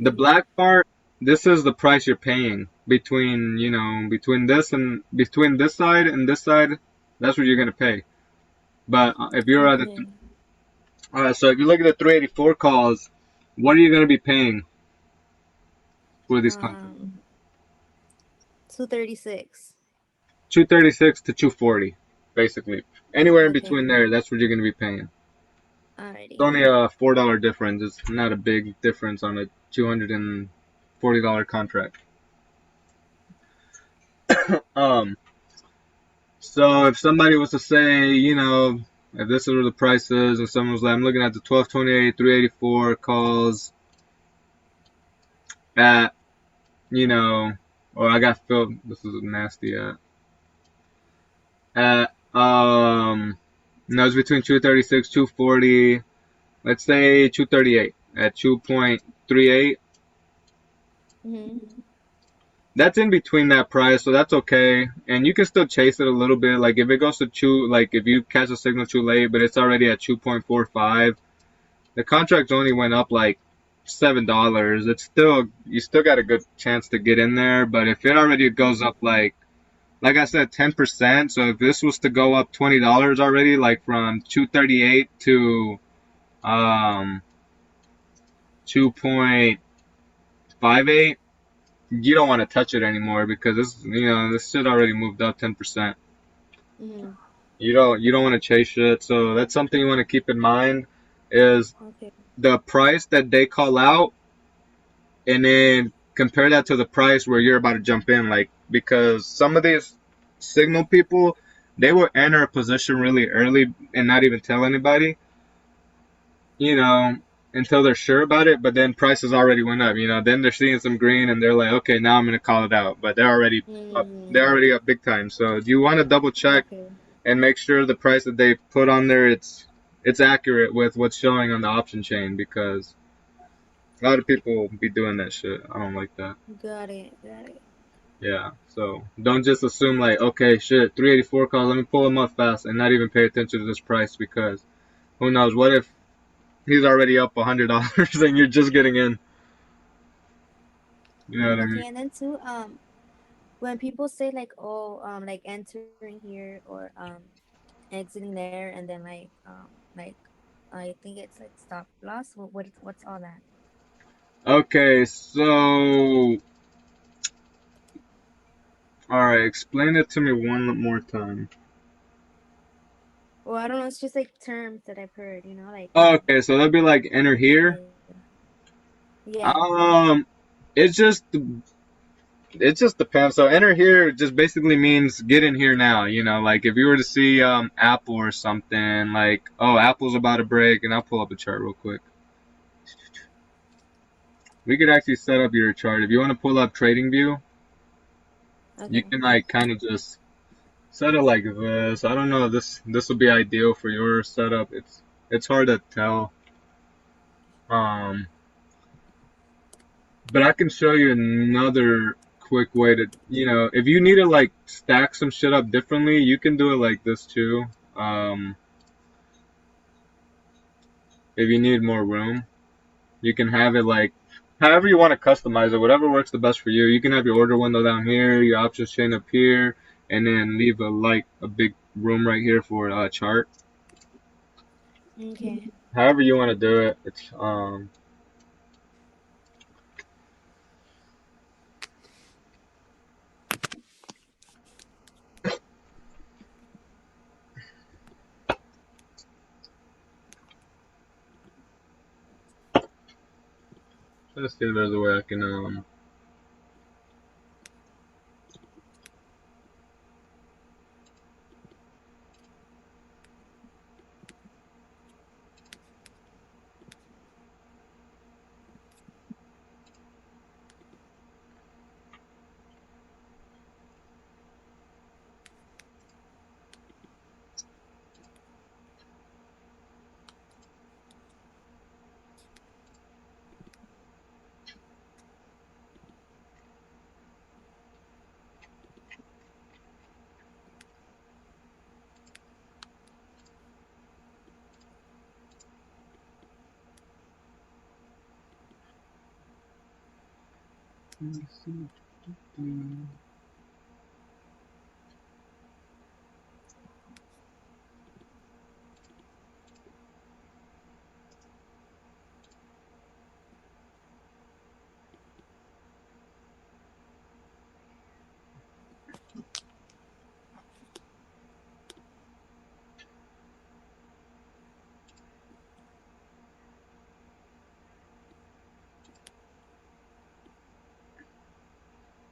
The Okay. black part, this is the price you're paying between, between this side and this side. That's what you're gonna pay. But if you're at Okay. so if you look at the 384 calls, what are you gonna be paying for these contracts? Um, 236. 236 to 240, basically. Anywhere in between Okay. there, that's what you're gonna be paying. It's Alrighty. only a $4 difference. It's not a big difference on a $240 contract. Um, so if somebody was to say, if this is where the price is, and someone was like, I'm looking at the 1228, 384 calls at, you know, or I got filled. This is nasty no, it's between 236, 240. Let's say 238 at 2.38. Mm-hmm. That's in between that price, so that's okay. And you can still chase it a little bit. Like if it goes to like if you catch a signal too late, but it's already at 2.45, the contract only went up like $7. It's still you still got a good chance to get in there. But if it already goes Mm-hmm. up like I said, 10%. So if this was to go up $20 already, like from 238 to 2.58, you don't want to touch it anymore because this shit already moved up 10%. Mm-hmm. You don't want to chase shit. So that's something you want to keep in mind is Okay. the price that they call out, and then compare that to the price where you're about to jump in. Like because some of these signal people, they will enter a position really early and not even tell anybody, you know, until they're sure about it. But then prices already went up. Then they're seeing some green and they're like, okay, now I'm gonna call it out. But they're already up. They're Mm-hmm. already up big time. So you want to double check Okay. and make sure the price that they put on there it's accurate with what's showing on the option chain because a lot of people be doing that shit. I don't like that. Got it. Got it. Yeah. So don't just assume like, okay, shit, 384 calls, let me pull him up fast and not even pay attention to this price because who knows? What if he's already up $100 and you're just getting in? You know what I mean? Okay, and then too, when people say like, oh, like entering here or exiting there, and then like I think it's like stop loss. What's all that? Okay, so all right, explain it to me one more time. Well, I don't know. It's just like terms that I've heard. Like Okay, so that'd be like enter here. yeah, yeah. Um, it's just it just depends. So enter here just basically means get in here now. Like if you were to see Apple or something, like oh Apple's about to break, and I'll pull up a chart real quick. We could actually set up your chart if you want to pull up Trading View. You Okay. can like kind of just set it like this. I don't know. This will be ideal for your setup. It's hard to tell. Um, but I can show you another quick way to, if you need to like stack some shit up differently, you can do it like this too. Um, if you need more room, you can have it like however you want to customize it, whatever works the best for you. You can have your order window down here, your options chain up here, and then leave a big room right here for a chart. Okay. However you want to do it. It's let's see if there's a way I can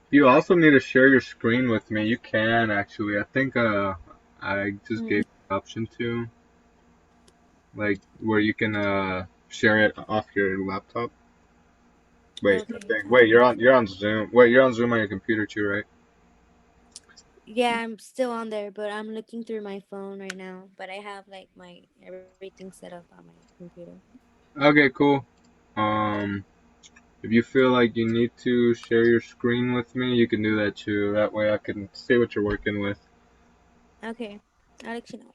If you also need to share your screen with me, you can actually. I think I just Mm. gave you the option to, like where you can share it off your laptop. Wait, I Okay. think wait, you're on Zoom. Wait, you're on Zoom on your computer too, right? Yeah, I'm still on there, but I'm looking through my phone right now. But I have like my everything set up on my computer. Okay, cool. Um, if you feel like you need to share your screen with me, you can do that too. That way I can see what you're working with. Okay, I'll let you know.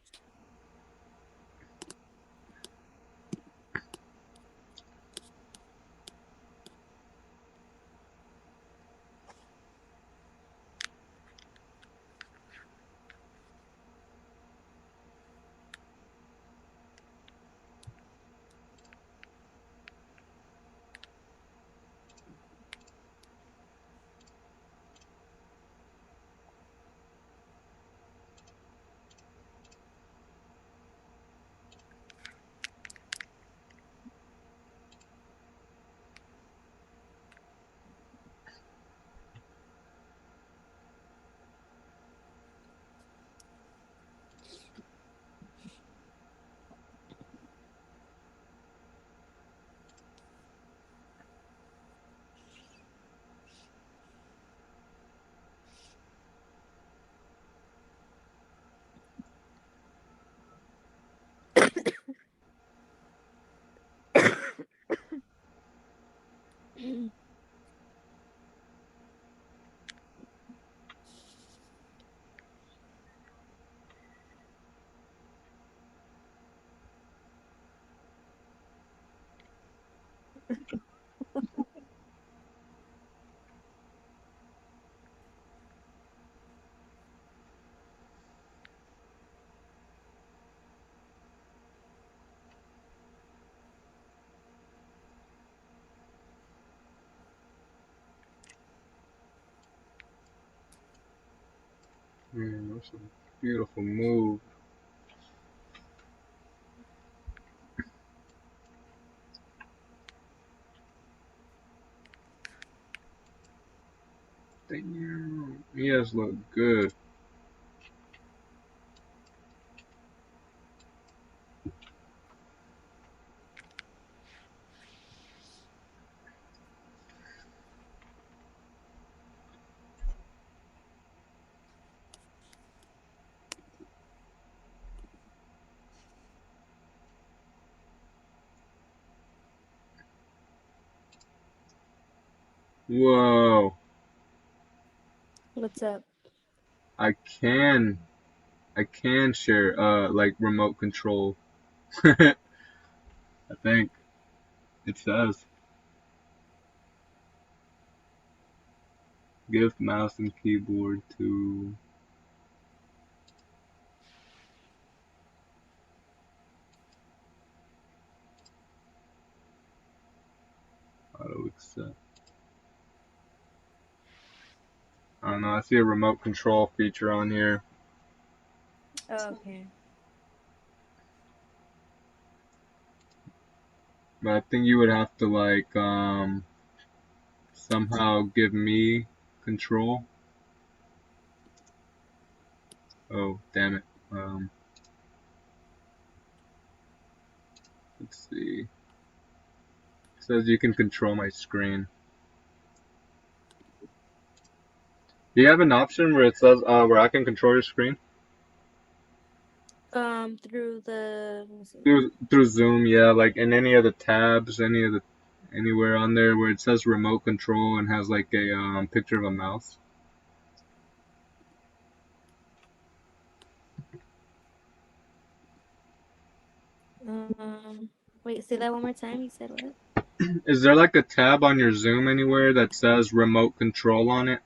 Man, that's a beautiful move. Damn. He does look good. Whoa. What's up? I can I can share like remote control. I think it says give mouse and keyboard to auto accept. I don't know. I see a remote control feature on here, Oh, okay. but I think you would have to like somehow give me control. Oh, damn it. Let's see. It says you can control my screen. Do you have an option where it says where I can control your screen? Through the let me see. Through Zoom, yeah, like in any of the tabs, anywhere on there where it says remote control and has like a picture of a mouse. Wait, say that one more time. You said what? Is there like a tab on your Zoom anywhere that says remote control on it,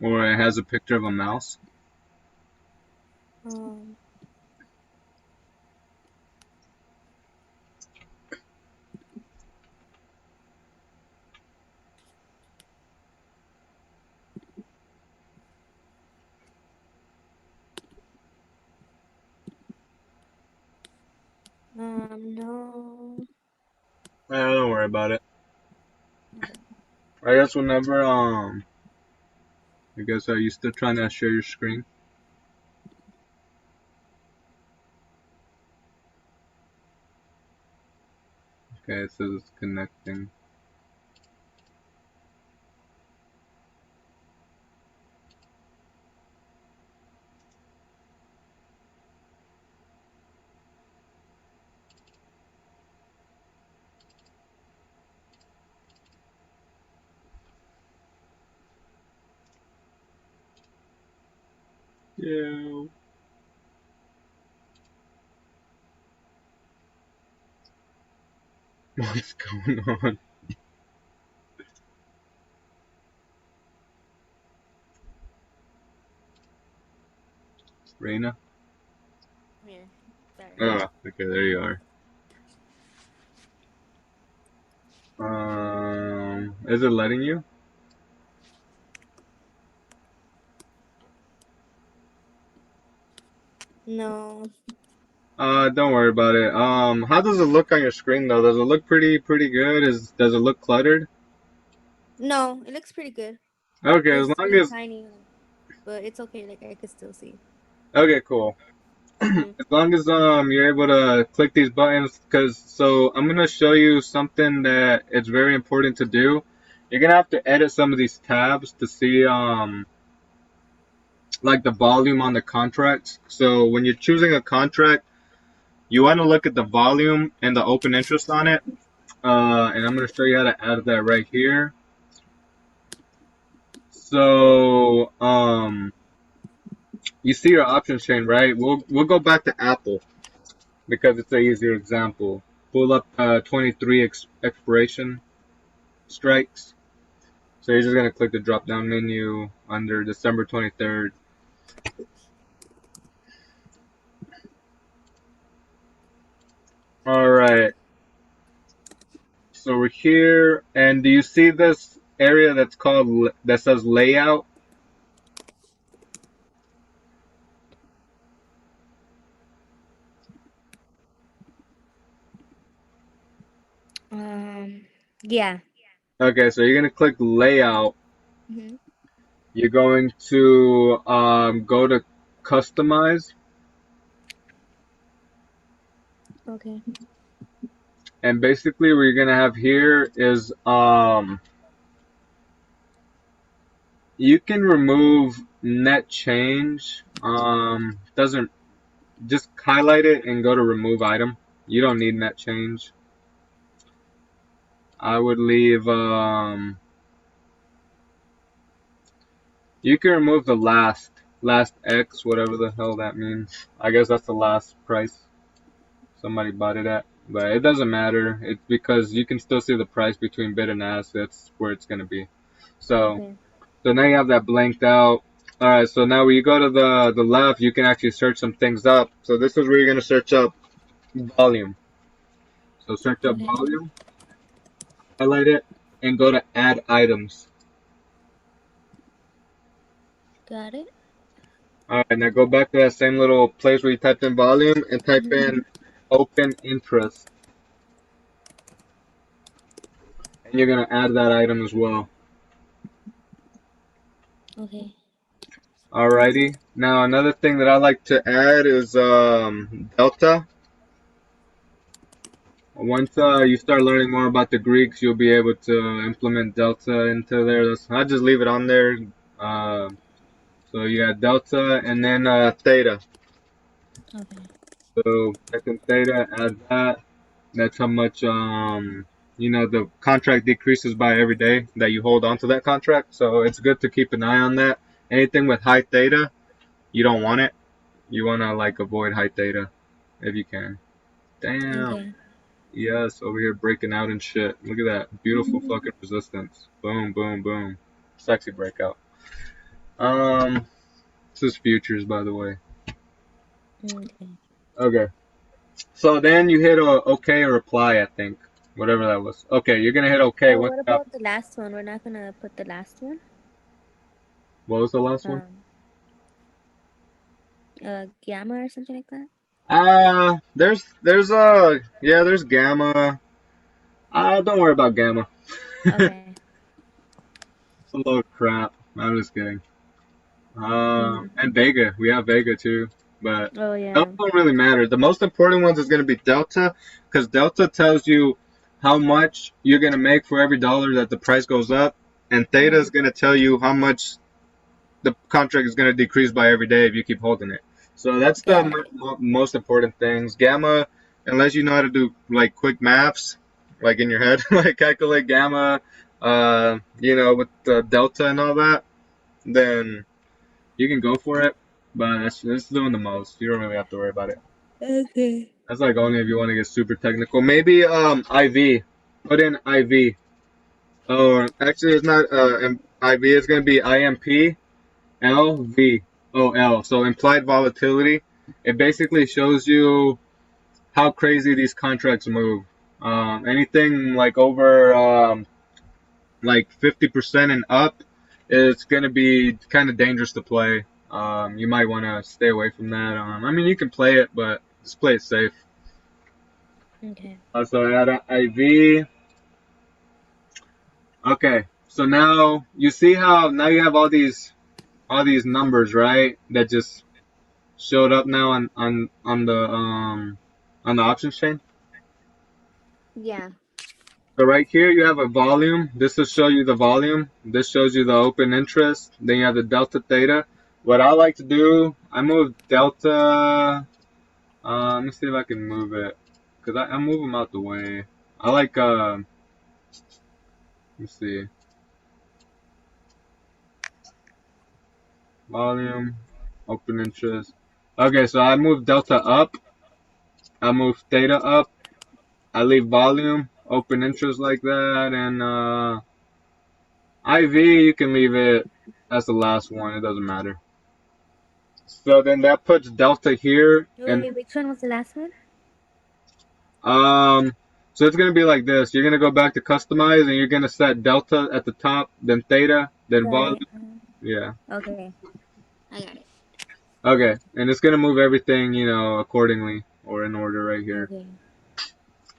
or it has a picture of a mouse? Um, no. Don't worry about it. I guess whenever I guess are you still trying to share your screen? Okay, it says it's connecting. Yeah. What's going on? Rina? Come here. Sorry. Ah, okay, there you are. Is it letting you? No. Don't worry about it. How does it look on your screen though? Does it look pretty good? Does it look cluttered? No, it looks pretty good. Okay, as It's long really as tiny, but it's okay. Like I could still see. okay, cool. Hmm. As long as you're able to click these buttons, cause so I'm gonna show you something that it's very important to do. You're gonna have to edit some of these tabs to see like the volume on the contracts. So when you're choosing a contract, you want to look at the volume and the open interest on it. And I'm gonna show you how to add that right here. So you see your options chain, right? We'll go back to Apple because it's an easier example. Pull up 23 expiration strikes. So you're just gonna click the drop down menu under December 23rd. All right. So we're here, and do you see this area that's called that says layout? Um, yeah. Okay, so you're gonna click layout. Mm-hmm. You're going to go to customize, Okay. and basically what you're gonna have here is you can remove net change. Doesn't just highlight it and go to remove item. You don't need net change. I would leave you can remove the last X, whatever the hell that means. I guess that's the last price somebody bought it at. But it doesn't matter. It's because you can still see the price between bid and ask. That's where it's gonna be. So Okay. so now you have that blanked out. Alright, so now when you go to the left, you can actually search some things up. So this is where you're gonna search up volume. So search up Okay. volume, highlight it, and go to add items. Got it. Alright, now go back to that same little place where you typed in volume and type Mm-hmm. in open interest. And you're gonna add that item as well. Okay. Alrighty. Now another thing that I like to add is delta. Once you start learning more about the Greeks, you'll be able to implement delta into there. I just leave it on there. Uh, so you got delta and then theta. Okay. So second theta, add that. That's how much the contract decreases by every day that you hold on to that contract. So it's good to keep an eye on that. Anything with high theta, you don't want it. You wanna like avoid high theta if you can. Damn. Okay. Yes, over here breaking out and shit. Look at that. Beautiful fucking resistance. Boom, boom, boom. Sexy breakout. Um, this is futures, by the way. Okay. Okay. So then you hit a OK or reply, I think. Whatever that was. Okay, you're gonna hit OK. Oh, Once what that, about the last one? We're not gonna put the last one. what was the last one? Um, gamma or something like that. There's gamma. Don't worry about gamma. Okay. It's a load of crap. I'm just kidding. Mm-hmm. And Vega. We have Vega too, but Oh those yeah. don't really matter. The most important ones is going to be Delta, because Delta tells you how much you're going to make for every dollar that the price goes up, and Theta Uh-huh. is going to tell you how much the contract is going to decrease by every day if you keep holding it. So that's the Got it. most important things. Gamma, unless you know how to do like quick maths, like in your head, like calculate gamma, with the delta and all that, then you can go for it, but that's doing the most. You don't really have to worry about it. Okay. That's like only if you want to get super technical. Maybe IV. Put in IV. Or actually, it's not IV. It's gonna be IMP LVOL. So implied volatility. It basically shows you how crazy these contracts move. Anything like over like 50% and up, it's going to be kind of dangerous to play. You might want to stay away from that. I mean, you can play it, but just play it safe. Okay. So add IV. Okay, so now you see how now you have all these numbers, right? That just showed up now on the options chain. Yeah. So right here you have a volume. This will show you the volume. This shows you the open interest. Then you have the delta theta. What I like to do, I move delta. Let me see if I can move it, cause I move them out the way. I like let me see, volume, open interest. Okay, so I move delta up. I move theta up. I leave volume, open interest like that, and IV you can leave it as the last one. It doesn't matter. So then that puts delta here, and Wait, which one was the last one? um, so it's gonna be like this. You're gonna go back to customize, and you're gonna set delta at the top, then theta, then Got volume. it. Yeah. Okay. I got it. Okay, and it's gonna move everything, accordingly or in order right here. Okay.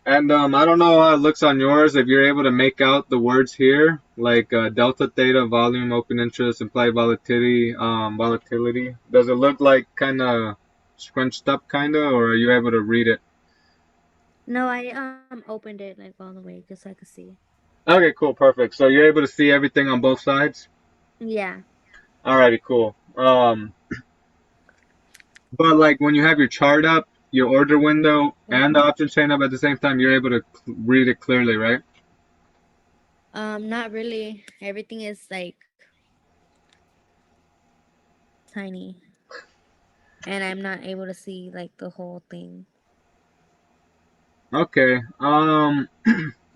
And I don't know how it looks on yours. If you're able to make out the words here, like delta, theta, volume, open interest, implied volatility, volatility. Does it look like kind of scrunched up, kind of, or are you able to read it? No, I opened it like all the way just so I could see. Okay, cool, perfect. So you're able to see everything on both sides. Yeah. Alrighty, cool. But like when you have your chart up, your order window, and the Okay. option chain up at the same time, you're able to read it clearly, right? Not really. Everything is like tiny, and I'm not able to see like the whole thing. Okay.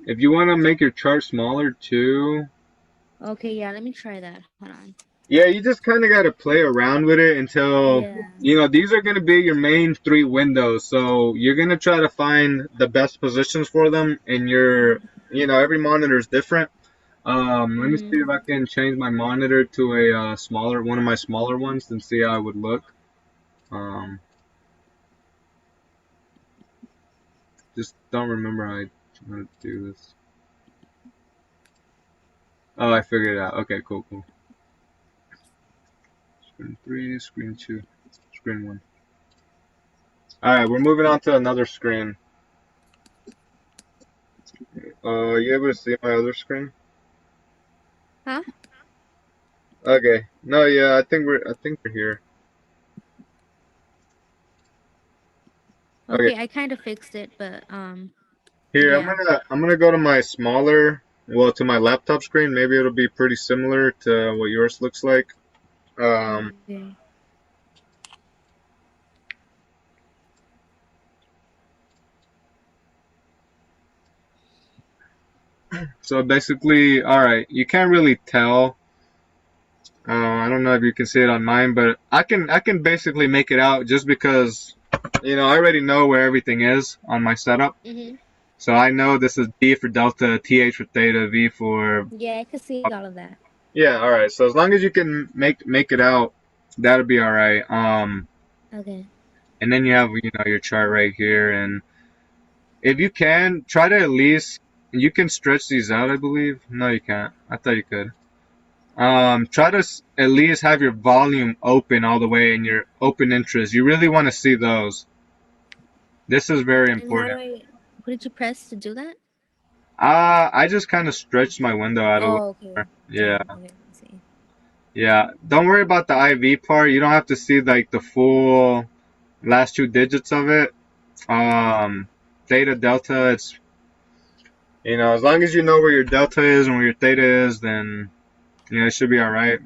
If you want to make your chart smaller too, Okay, yeah. Let me try that. Hold on. yeah, you just kind of got to play around with it until, Yeah. these are going to be your main three windows. So you're going to try to find the best positions for them in your, every monitor is different. Let me see Mhm. if I can change my monitor to a smaller, one of my smaller ones and see how it would look. Um, just don't remember how to do this. Oh, I figured it out. Okay, cool, cool. Screen 3, screen 2, screen 1. Alright, we're moving on to another screen. You able to see my other screen? Huh? Okay. No, yeah, I think we're here. Okay. Okay, I kind of fixed it, but Here, I'm yeah. gonna I'm gonna go to my smaller, well, to my laptop screen. Maybe it'll be pretty similar to what yours looks like. Um, Okay. so basically, alright, you can't really tell. I don't know if you can see it on mine, but I can basically make it out just because I already know where everything is on my setup. Mhm. So I know this is D for delta, TH for theta, V for. Yeah, I could see all of that. Yeah, all right. So as long as you can make it out, that'll be all right. Okay. And then you have your chart right here, and if you can try to at least you can stretch these out. I believe. No, you can't. I thought you could. Try to at least have your volume open all the way and your open interest. You really want to see those. This is very And how do important. I? What did you press to do that? I just kind of stretched my window out a little Oh, okay. more. Yeah. Damn. Okay, I see. Yeah, don't worry about the IV part. You don't have to see like the full last two digits of it. Um, theta, delta, it's as long as you know where your delta is and where your theta is, then it should be all right.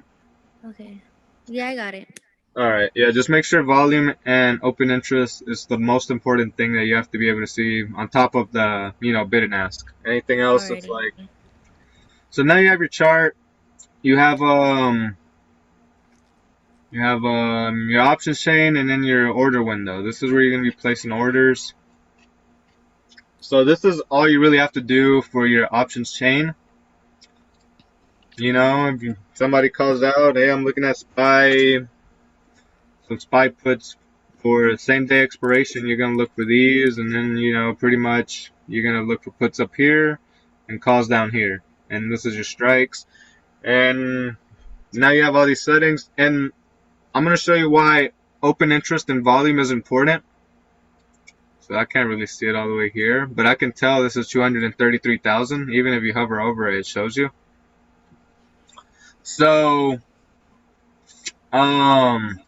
Okay. Yeah, I got it. All right, yeah, just make sure volume and open interest is the most important thing that you have to be able to see on top of the bid and ask. Anything else, it's Alrighty. like so now you have your chart. You have your options chain and then your order window. This is where you're gonna be placing orders. So this is all you really have to do for your options chain. If somebody calls out, hey, I'm looking at some SPY puts for same day expiration, you're gonna look for these, and then pretty much you're gonna look for puts up here and calls down here, and this is your strikes. And now you have all these settings, and I'm gonna show you why open interest and volume is important. So I can't really see it all the way here, but I can tell this is 233,000. Even if you hover over it, it shows you. So, um,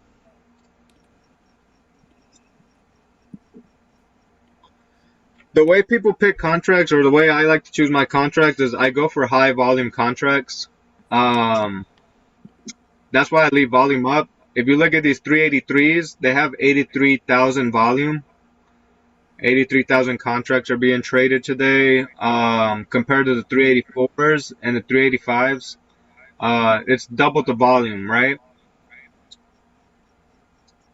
the way people pick contracts, or the way I like to choose my contracts, is I go for high volume contracts. Um, that's why I leave volume up. If you look at these 383s, they have 83,000 volume. 83,000 contracts are being traded today. Compared to the 384s and the 385s, it's double the volume, right?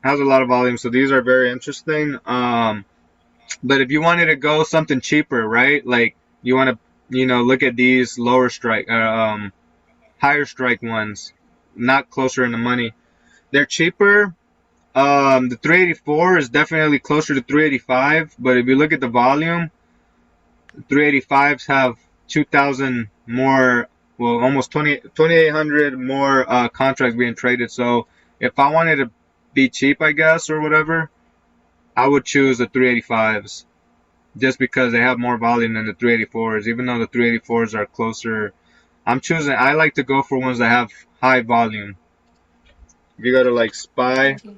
Has a lot of volume, so these are very interesting. But if you wanted to go something cheaper, right? Like you want to, look at these lower strike, higher strike ones, not closer in the money. They're cheaper. The 384 is definitely closer to 385, but if you look at the volume, 385s have 2,000 more, well, almost 2,800 more contracts being traded. So if I wanted to be cheap, I guess, or whatever, I would choose the 385s just because they have more volume than the 384s. Even though the 384s are closer, I like to go for ones that have high volume. If you go to like SPY, Okay.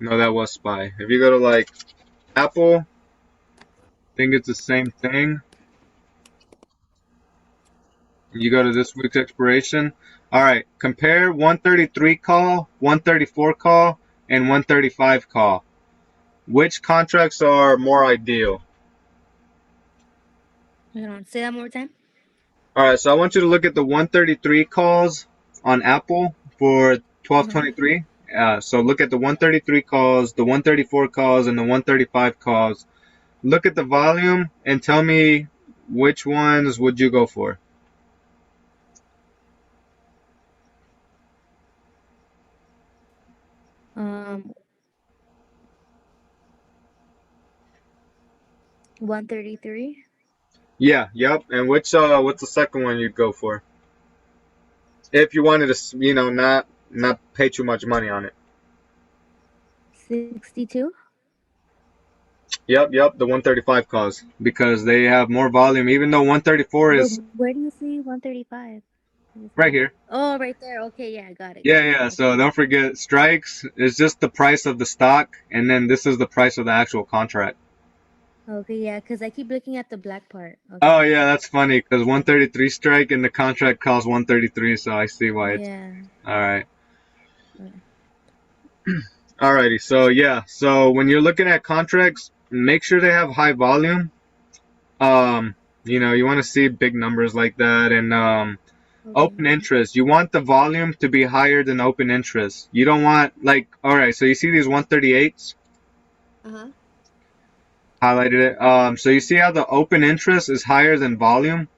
no, that was SPY. If you go to like Apple, I think it's the same thing. You go to this week's expiration. All right, compare 133 call, 134 call, and 135 call. Which contracts are more ideal? Hold on. Say that more time. All right, so I want you to look at the 133 calls on Apple for Uh huh. 1223. So look at the 133 calls, the 134 calls, and the 135 calls. Look at the volume and tell me which ones would you go for. Um, 133. Yeah, yep. And what's the second one you'd go for? If you wanted to, not pay too much money on it. 62. Yep, the 135 calls because they have more volume. Even though 134 But is where do you see 135? Let me right see. here. Oh, right there. Okay, yeah, got it, Yeah, got it. yeah. So Okay. don't forget, strikes is just the price of the stock, and then this is the price of the actual contract. Okay, yeah, because I keep looking at the black part. Oh Okay. yeah, that's funny because 133 strike and the contract costs 133, so I see why it's Yeah. all right. Okay. Alrighty, so yeah, so when you're looking at contracts, make sure they have high volume. Um, you want to see big numbers like that, and Okay. open interest. You want the volume to be higher than open interest. You don't want like, all right, so you see these 138s Uh-huh. highlighted it. So you see how the open interest is higher than volume.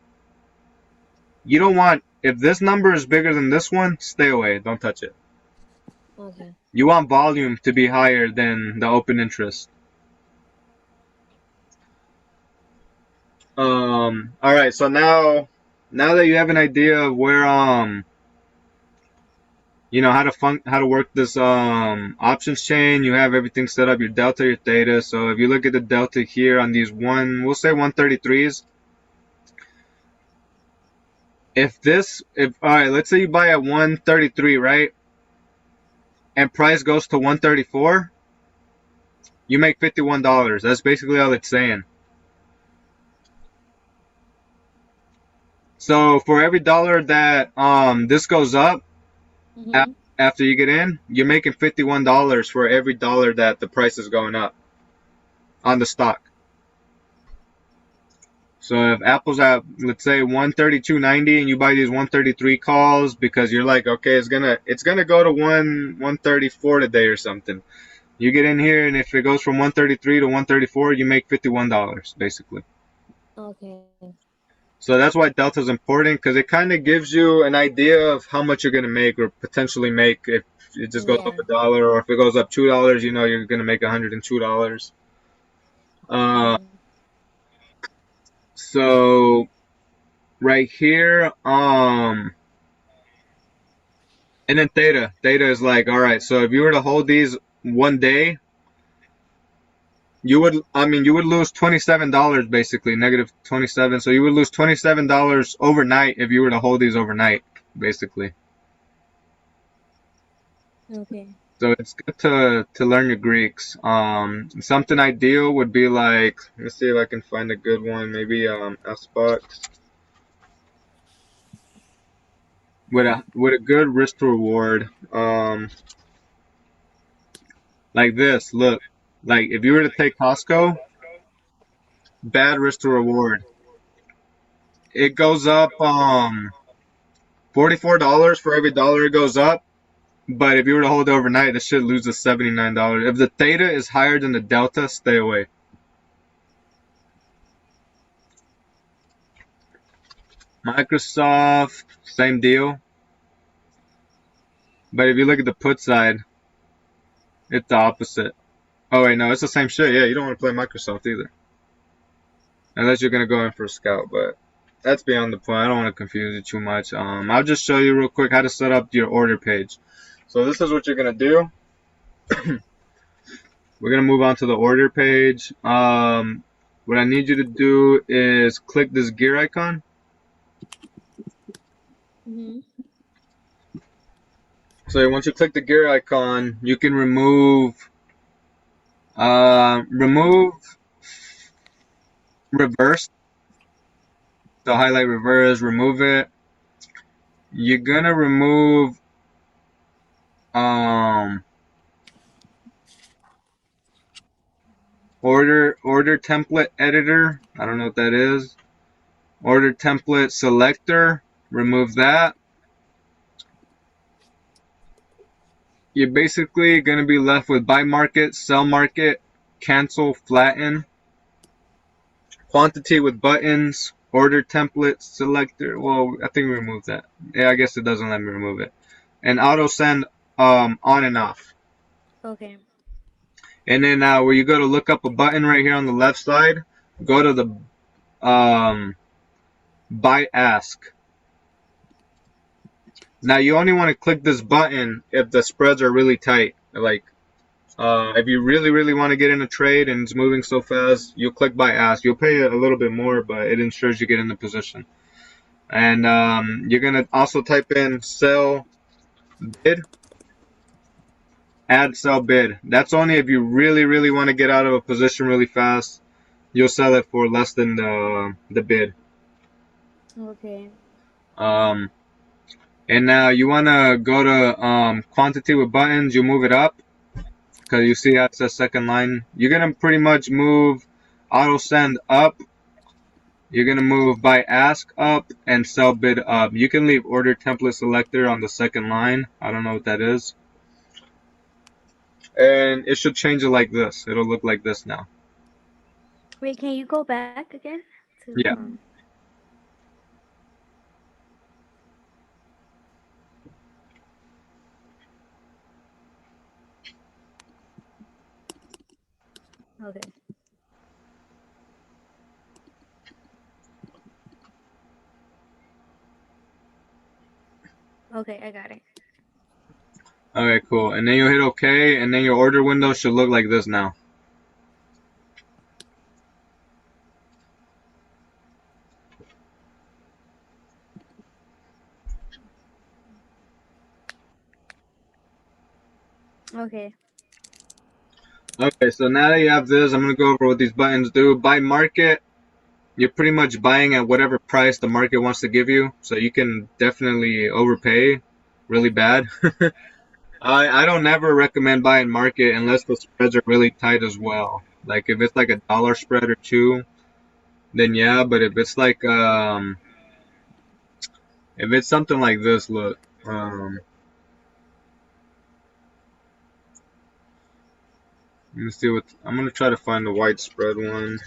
You don't want if this number is bigger than this one, stay away. Don't touch it. Okay. You want volume to be higher than the open interest. All right. So now that you have an idea of where how to work this options chain, you have everything set up, your delta, your theta. So if you look at the delta here on these we'll say 133s. If all right, let's say you buy at 133, right, and price goes to 134, you make $51. That's basically all it's saying. So for every dollar that this goes up Mm-hmm. after you get in, you're making $51 for every dollar that the price is going up on the stock. So if Apple's at let's say 132.90 and you buy these 133 calls because you're like, okay, it's gonna go to 134 today or something. You get in here and if it goes from 133 to 134, you make $51 basically. Okay. So that's why Delta is important because it kind of gives you an idea of how much you're going to make or potentially make if it just goes up Yeah. a dollar or if it goes up $2, you're going to make $102. Uh, Okay. so right here, and then theta is like, all right, so if you were to hold these one day, you would lose $27 basically, negative 27. So you would lose $27 overnight if you were to hold these overnight, basically. Okay. So it's good to learn your Greeks. Something ideal would be like, let's see if I can find a good one. Maybe Xbox with a good risk to reward. Like this. Look, like if you were to take Costco, bad risk to reward. It goes up $44 for every dollar it goes up. But if you were to hold it overnight, this should lose us $79. If the theta is higher than the delta, stay away. Microsoft, same deal. But if you look at the put side, it's the opposite. Oh wait, no, it's the same shit. Yeah, you don't want to play Microsoft either. unless you're gonna go in for a scout. But that's beyond the point. I don't want to confuse you too much. I'll just show you real quick how to set up your order page. So this is what you're gonna do. We're gonna move on to the order page. What I need you to do is click this gear icon. Mm-hmm. So once you click the gear icon, you can remove reverse. So highlight reverse, remove it. You're gonna remove um order template editor. I don't know what that is. Order template selector. Remove that. You're basically gonna be left with buy market, sell market, cancel, flatten, quantity with buttons, order template selector. Well, I think we removed that. Yeah, I guess it doesn't let me remove it. And auto send on and off. Okay. And then where you go to look up a button right here on the left side, go to the buy ask. Now you only want to click this button if the spreads are really tight. Like if you really want to get in a trade and it's moving so fast, you'll click buy ask. You'll pay a little bit more, but it ensures you get in the position. And you're gonna also type in sell bid, add sell bid. That's only if you really want to get out of a position really fast. You'll sell it for less than the bid. Okay. Um, and now you want to go to quantity with buttons. You move it up because you see how it says second line. You're gonna pretty much move auto send up. You're gonna move buy ask up and sell bid up. You can leave order template selector on the second line. I don't know what that is. And it should change it like this. It'll look like this now. Wait, can you go back again to Yeah. Okay. Okay, I got it. Okay, cool. And then you hit OK, and then your order window should look like this now. Okay. Okay, so now that you have this, I'm gonna go over what these buttons do. Buy market, you're pretty much buying at whatever price the market wants to give you, so you can definitely overpay really bad. I don't never recommend buying market unless the spreads are really tight as well. Like if it's like a dollar spread or two, then yeah. But if it's something like this, look. Let me see what I'm gonna try to find the widespread one.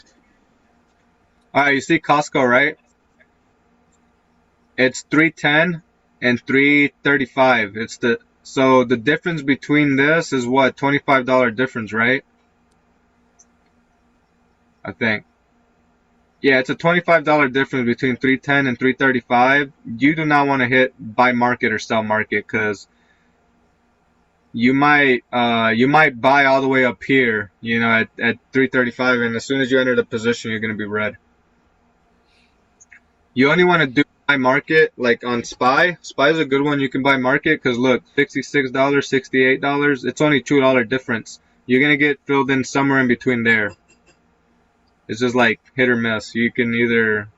All right, you see Costco, right? It's 310 and 335. So the difference between this is what, $25 difference, right? I think. Yeah, it's a $25 difference between 310 and 335. You do not want to hit buy market or sell market because you might buy all the way up here, at 335, and as soon as you enter the position, you're gonna be red. You only want to do buy market like on SPY. SPY is a good one. You can buy market because look, $66, $68. It's only $2 difference. You're gonna get filled in somewhere in between there. It's just like hit or miss. You can either,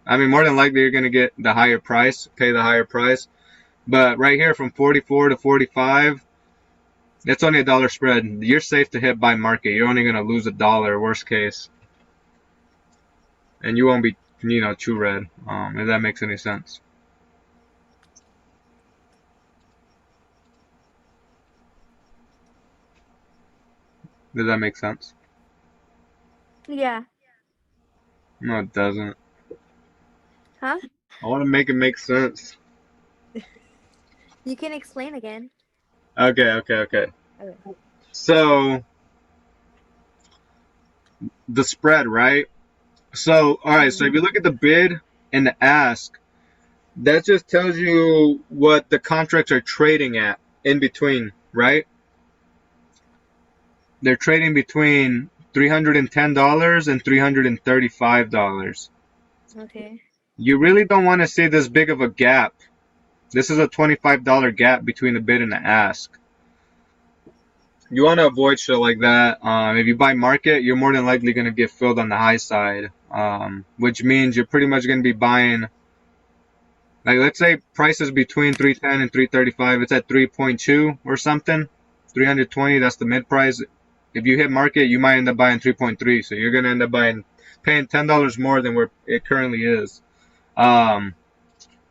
I mean, more than likely you're gonna get the higher price, pay the higher price. But right here from 44 to 45, it's only a dollar spread. You're safe to hit buy market. You're only gonna lose $1, worst case, and you won't be, too red. If that makes any sense. Does that make sense? Yeah. No, it doesn't. Huh? I want to make it make sense. You can explain again. Okay. Okay. So the spread, right? So, all right. So if Mm. you look at the bid and the ask, that just tells you what the contracts are trading at in between, right? They're trading between $310 and $335. Okay. You really don't want to see this big of a gap. This is a $25 gap between the bid and the ask. You want to avoid shit like that. If you buy market, you're more than likely going to get filled on the high side, which means you're pretty much going to be buying. Like, let's say price is between 310 and 335. It's at 3.2 or something. 320, that's the mid price. If you hit market, you might end up buying 3.3. So you're going to end up paying $10 more than where it currently is. Um,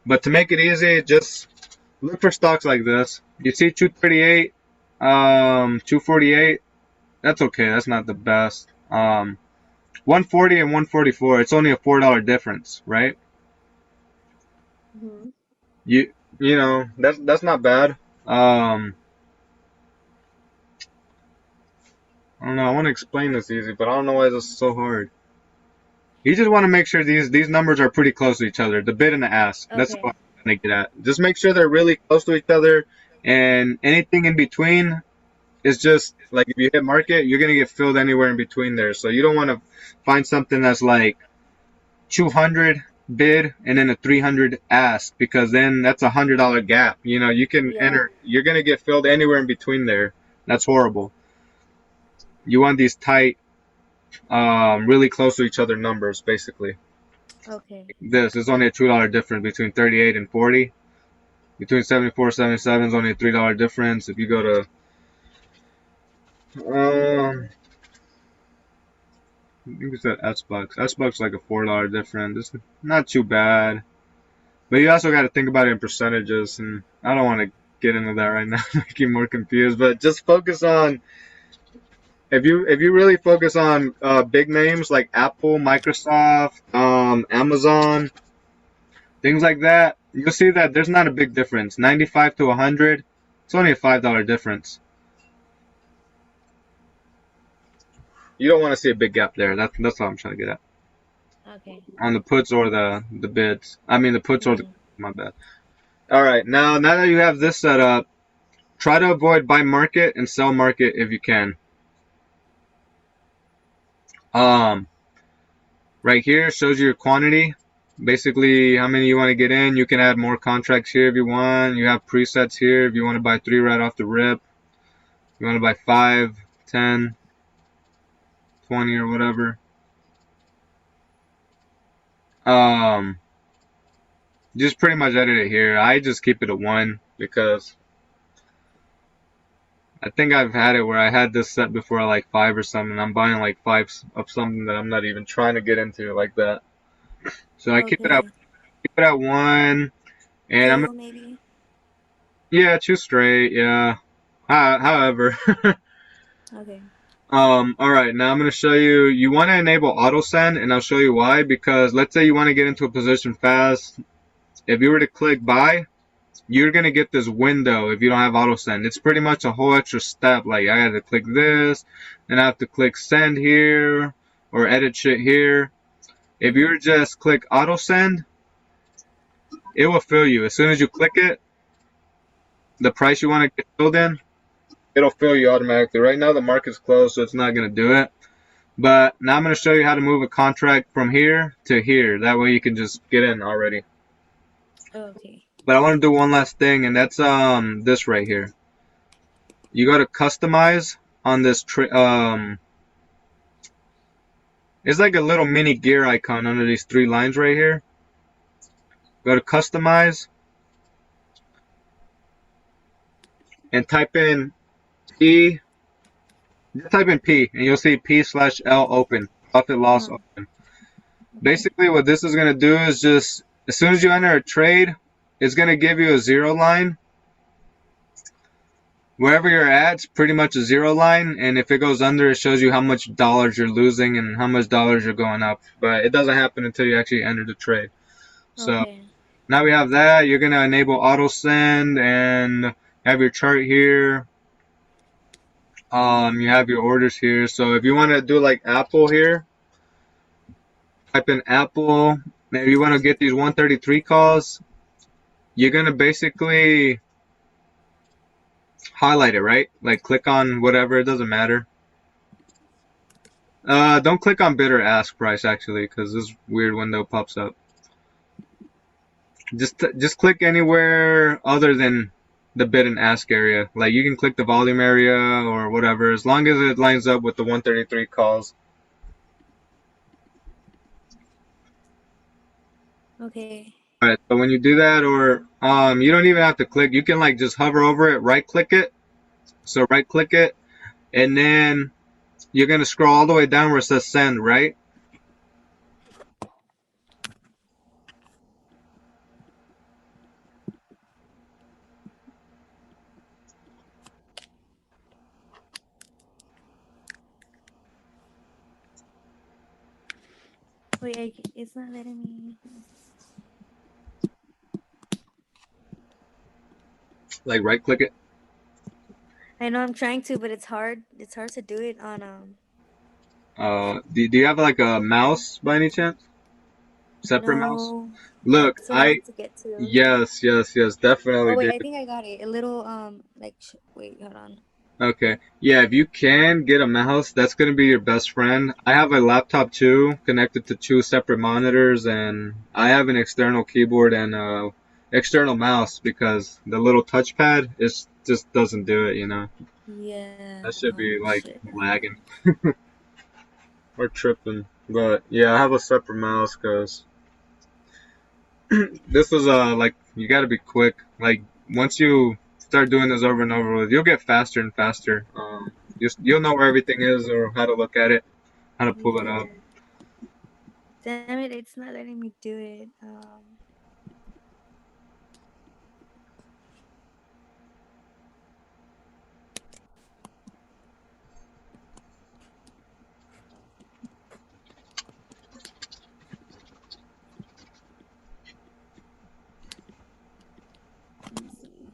but to make it easy, just look for stocks like this. You see 238, 248. That's okay. That's not the best. 140 and 144. It's only a $4 difference, right? Mm-hmm. You know that's not bad. Um, I don't know. I want to explain this easy, but I don't know why this is so hard. You just want to make sure these numbers are pretty close to each other. The bid and the ask. That's what Okay. I'm trying to get at. Just make sure they're really close to each other, and anything in between is just like if you hit market, you're gonna get filled anywhere in between there. So you don't want to find something that's like 200 bid and then a 300 ask because then that's $100 gap. You know, you can Yeah. enter. You're gonna get filled anywhere in between there. That's horrible. You want these tight, really close to each other numbers, basically. Okay. This is only a $2 difference between 38 and 40. Between 74 and 77 is only a $3 difference. If you go to, I think it's at S-Bucks. S-Bucks like a $4 difference. It's not too bad. But you also got to think about it in percentages, and I don't want to get into that right now, make you more confused. But just focus on if you really focus on big names like Apple, Microsoft, Amazon, things like that, you'll see that there's not a big difference. 95 to 100, it's only a $5 difference. You don't want to see a big gap there. That's what I'm trying to get at Okay. on the puts or the bids. I mean the puts or the Mm. my bad. All right, now that you have this set up, try to avoid buy market and sell market if you can. Um, right here shows you your quantity. Basically, how many you want to get in. You can add more contracts here if you want. You have presets here if you want to buy 3 right off the rip. You want to buy 5, 10, 20, or whatever. Um, just pretty much edit it here. I just keep it at 1 because I think I've had it where I had this set before at like 5 or something. I'm buying like 5 of something that I'm not even trying to get into like that. So I Okay. keep it at 1, and I'm Two maybe. yeah, 2 straight, yeah. However, Okay. all right, now I'm gonna show you. You want to enable auto send, and I'll show you why. Because let's say you want to get into a position fast. If you were to click buy, you're gonna get this window if you don't have auto send. It's pretty much a whole extra step. Like I have to click this, then I have to click send here or edit shit here. If Mm-hmm. you just click auto send, it will fill you. As soon as you click it, the price you want to get filled in, it'll fill you automatically. Right now the market's closed, so it's not gonna do it. But now I'm gonna show you how to move a contract from here to here. That way you can just get in already. Okay. But I want to do one last thing, and that's this right here. You go to customize on this it's like a little mini gear icon under these 3 lines right here. Go to customize and type in P. Just type in P, and you'll see P/L open, profit loss Uh-huh. open. Okay. Basically, what this is gonna do is just as soon as you enter a trade, it's gonna give you a 0 line. Wherever you're at, it's pretty much a 0 line, and if it goes under, it shows you how much dollars you're losing and how much dollars you're going up. But it doesn't happen until you actually enter the trade. So Okay. now we have that. You're gonna enable auto send and have your chart here. You have your orders here. So if you want to do like Apple here, type in Apple. Maybe you want to get these 133 calls. You're gonna basically highlight it, right? Like click on whatever, it doesn't matter. Don't click on bid or ask price actually, because this weird window pops up. Just click anywhere other than the bid and ask area. Like you can click the volume area or whatever, as long as it lines up with the 133 calls. Okay. All right. So when you do that, or you don't even have to click. You can like just hover over it, right click it. So right click it, and then you're gonna scroll all the way down where it says send, right? Wait, it's not letting me. Like right click it. I know I'm trying to, but it's hard. It's hard to do it on Do you have like a mouse by any chance? Separate mouse? No, Look, that's what I need to get to. yes, Oh definitely, wait, dude. I think I got it. A little like wait, hold on. Okay. Yeah, if you can get a mouse, that's gonna be your best friend. I have a laptop too, connected to two separate monitors, and I have an external keyboard and external mouse because the little touchpad is just doesn't do it, you know. Yeah. That should be like Shit. lagging or tripping. But yeah, I have a separate mouse because this is like you got to be quick. Like once you start doing this over and over with, you'll get faster and faster. You'll know where everything is or how to look at it, how to pull it Yeah. up. Damn it, it's not letting me do it. Let me see.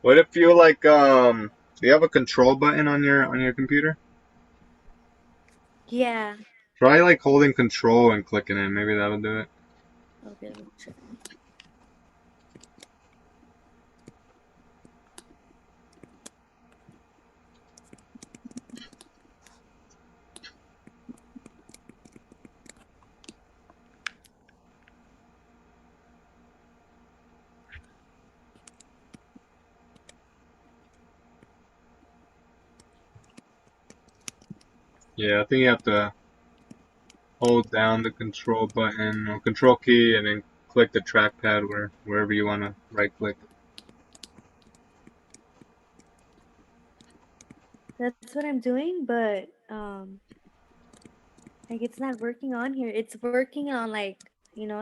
What if you like do you have a control button on your computer? Yeah. Try like holding control and clicking it. Maybe that'll do it. Okay, let me try. Yeah, I think you have to hold down the control button or control key and then click the trackpad wherever you want to right click. That's what I'm doing, but like it's not working on here. It's working on like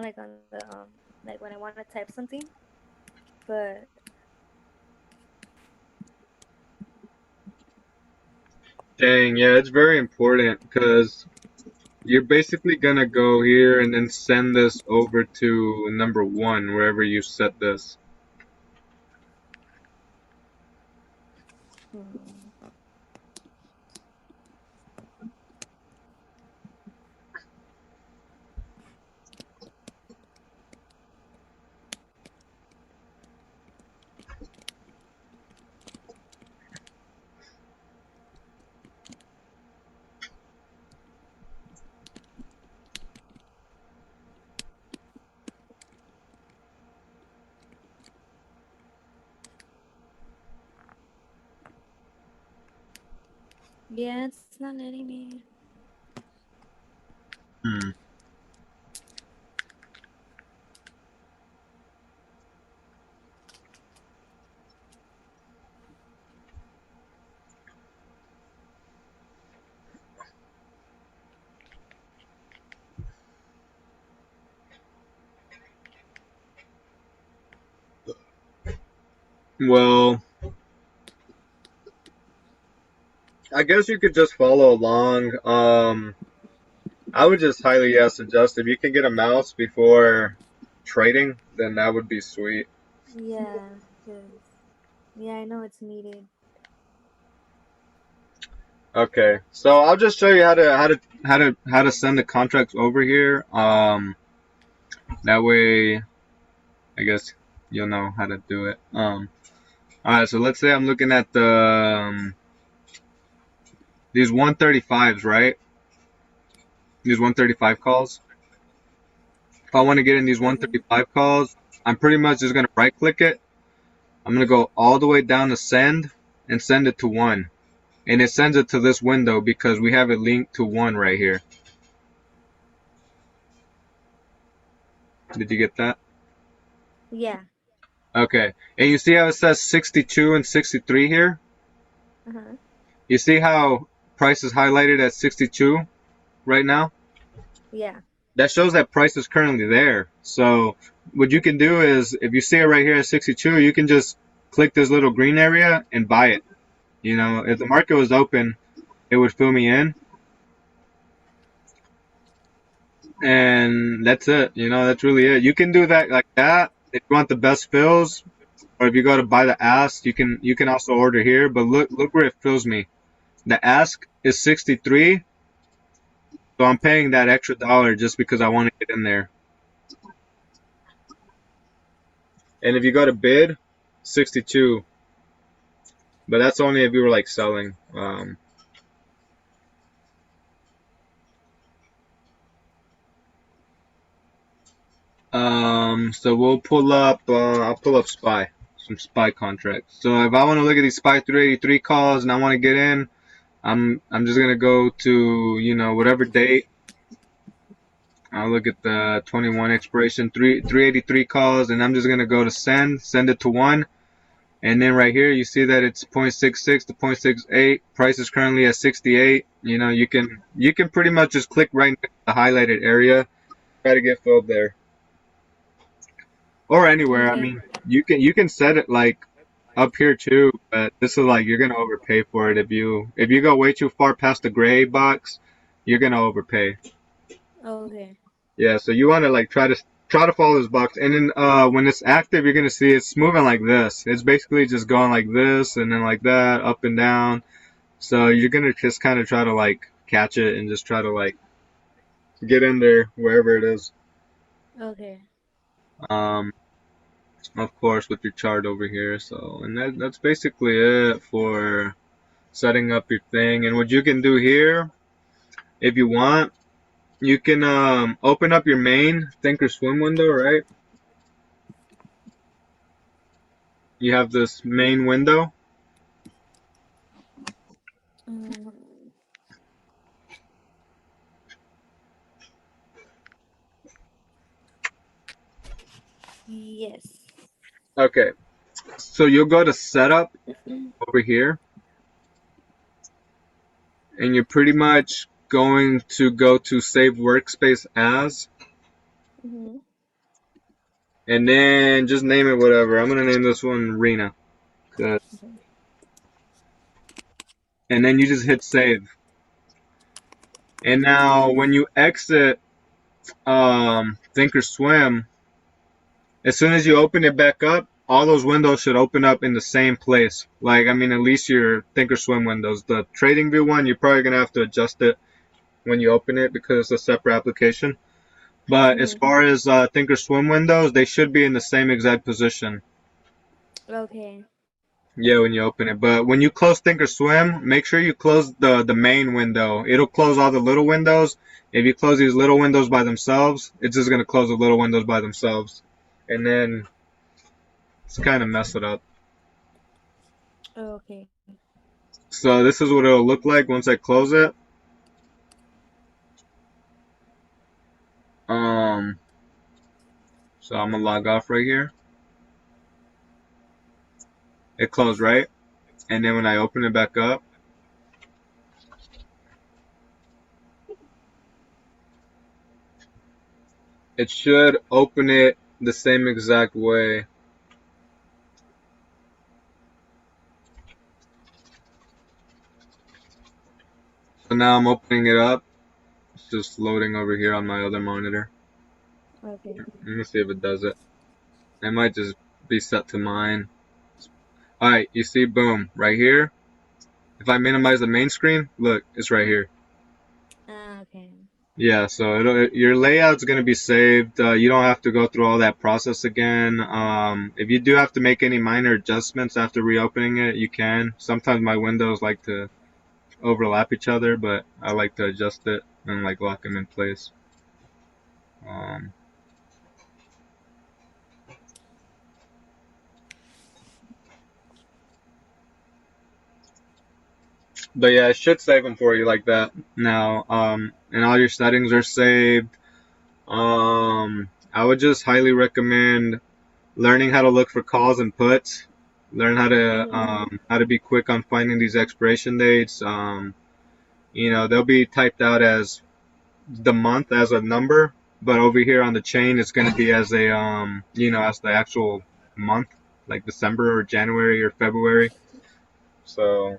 like on the like when I want to type something, but Dang, yeah, it's very important because you're basically gonna go here and then send this over to number one, wherever you set this. hmm. Yeah, it's not letting me. Hmm. Well, I guess you could just follow along. I would just highly suggest if you can get a mouse before trading, then that would be sweet. Yeah, cause yeah, I know it's needed. Okay, so I'll just show you how to send the contracts over here. That way, I guess you'll know how to do it. All right. So let's say I'm looking at these 135s, right? These 135 calls. If I want to get in these Mhm. 135 calls, I'm pretty much just gonna right click it. I'm gonna go all the way down to send and send it to one, and it sends it to this window because we have it linked to one right here. Did you get that? Yeah. Okay. And you see how it says 62 and 63 here? Uh huh. You see how price is highlighted at 62 right now? Yeah. That shows that price is currently there. So what you can do is if you see it right here at 62, you can just click this little green area and buy it. You know, if the market was open, it would fill me in, and that's it. You know, that's really it. You can do that like that if you want the best fills, or if you go to buy the ask, you can also order here. But look where it fills me. The ask is 63, so I'm paying that extra dollar just because I want to get in there. And if you go to bid, 62, but that's only if you were like selling. So we'll pull up. I'll pull up SPY, some SPY contracts. So if I want to look at these SPY 383 calls and I want to get in, I'm just gonna go to whatever date. I'll look at the 21 expiration 383 calls, and I'm just gonna go to send it to one, and then right here you see that it's 0.66 to 0.68. Price is currently at 68. You can pretty much just click right next to the highlighted area, try to get filled there. Or anywhere. I Okay. mean, you can set it like up here too, but this is like you're gonna overpay for it if you go way too far past the gray box, you're gonna overpay. Okay. Yeah, so you want to like try to follow this box, and then when it's active, you're gonna see it's moving like this. It's basically just going like this and then like that, up and down. So you're gonna just kind of try to like catch it and just try to like get in there wherever it is. Okay. Um, of course, with your chart over here. So, and that's basically it for setting up your thing. And what you can do here, if you want, you can open up your main Thinkorswim window, right? You have this main window. Um, yes. Okay, so you'll go to setup over here, and you're pretty much going to go to save workspace as, Mm-hmm. and then just name it whatever. I'm gonna name this one Rina. Okay. And then you just hit save. And now when you exit Thinkorswim, as soon as you open it back up, all those windows should open up in the same place. Like, I mean, at least your Thinkorswim windows. The Trading View one, you're probably gonna have to adjust it when you open it because it's a separate application. But as Mm-hmm. far as Thinkorswim windows, they should be in the same exact position. Okay. Yeah, when you open it. But when you close Thinkorswim, make sure you close the main window. It'll close all the little windows. If you close these little windows by themselves, it's just gonna close the little windows by themselves, and then it's kind of mess it up. Okay. So this is what it'll look like once I close it. Um, so I'm gonna log off right here. It closed, right? And then when I open it back up, it should open it the same exact way. So now I'm opening it up. It's just loading over here on my other monitor. Okay. Let me see if it does it. It might just be set to mine. Alright, you see, boom, right here. If I minimize the main screen, look, it's right here. Okay. Yeah, so your layout's going to be saved. You don't have to go through all that process again. If you do have to make any minor adjustments after reopening it, you can. Sometimes my windows like to overlap each other, but I like to adjust it and like lock them in place. Um, but yeah, it should save them for you like that now. And all your settings are saved. I would just highly recommend learning how to look for calls and puts. Learn Mm-hmm. how to be quick on finding these expiration dates. They'll be typed out as the month as a number, but over here on the chain it's going to be as a as the actual month, like December or January or February. So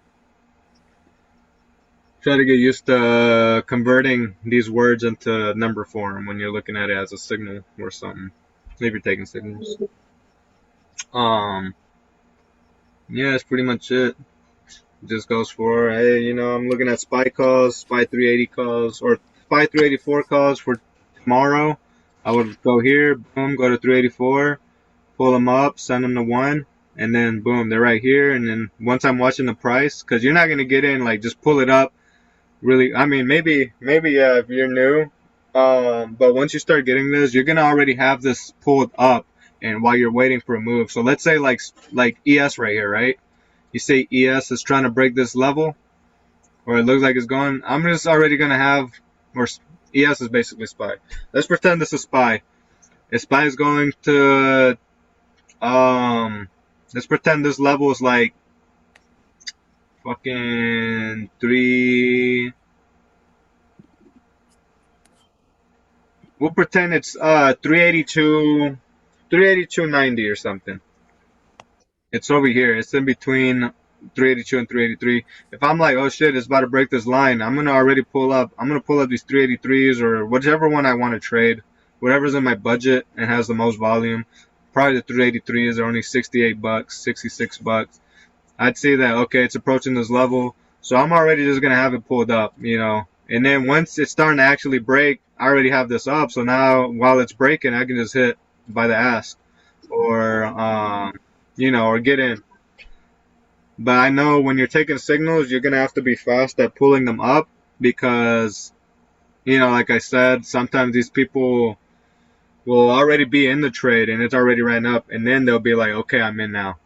try to get used to converting these words into number form when you're looking at it as a signal or something. If you're taking signals. Um, yeah, that's pretty much it. Just goes for, hey, I'm looking at SPY calls, SPY 380 calls, or SPY 384 calls for tomorrow. I would go here, boom, go to 384, pull them up, send them to one, and then boom, they're right here. And then once I'm watching the price, because you're not gonna get in like just pull it up. Really, I mean, maybe yeah, if you're new, but once you start getting this, you're gonna already have this pulled up, and while you're waiting for a move. So let's say like ES right here, right? You say ES is trying to break this level, or it looks like it's going. I'm just already gonna have, or ES is basically SPY. Let's pretend this is SPY. If SPY is going to, let's pretend this level is like fucking three. We'll pretend it's 382, 382.90 or something. It's over here. It's in between 382 and 383. If I'm like, oh shit, it's about to break this line, I'm gonna already pull up. I'm gonna pull up these 383s or whichever one I want to trade, whatever's in my budget and has the most volume. Probably the 383s are only 68 bucks, 66 bucks. I'd say that okay, it's approaching this level, so I'm already just gonna have it pulled up. And then once it's starting to actually break, I already have this up. So now while it's breaking, I can just hit by the ask, or or get in. But I know when you're taking signals, you're gonna have to be fast at pulling them up because like I said, sometimes these people will already be in the trade and it's already ran up, and then they'll be like, okay, I'm in now.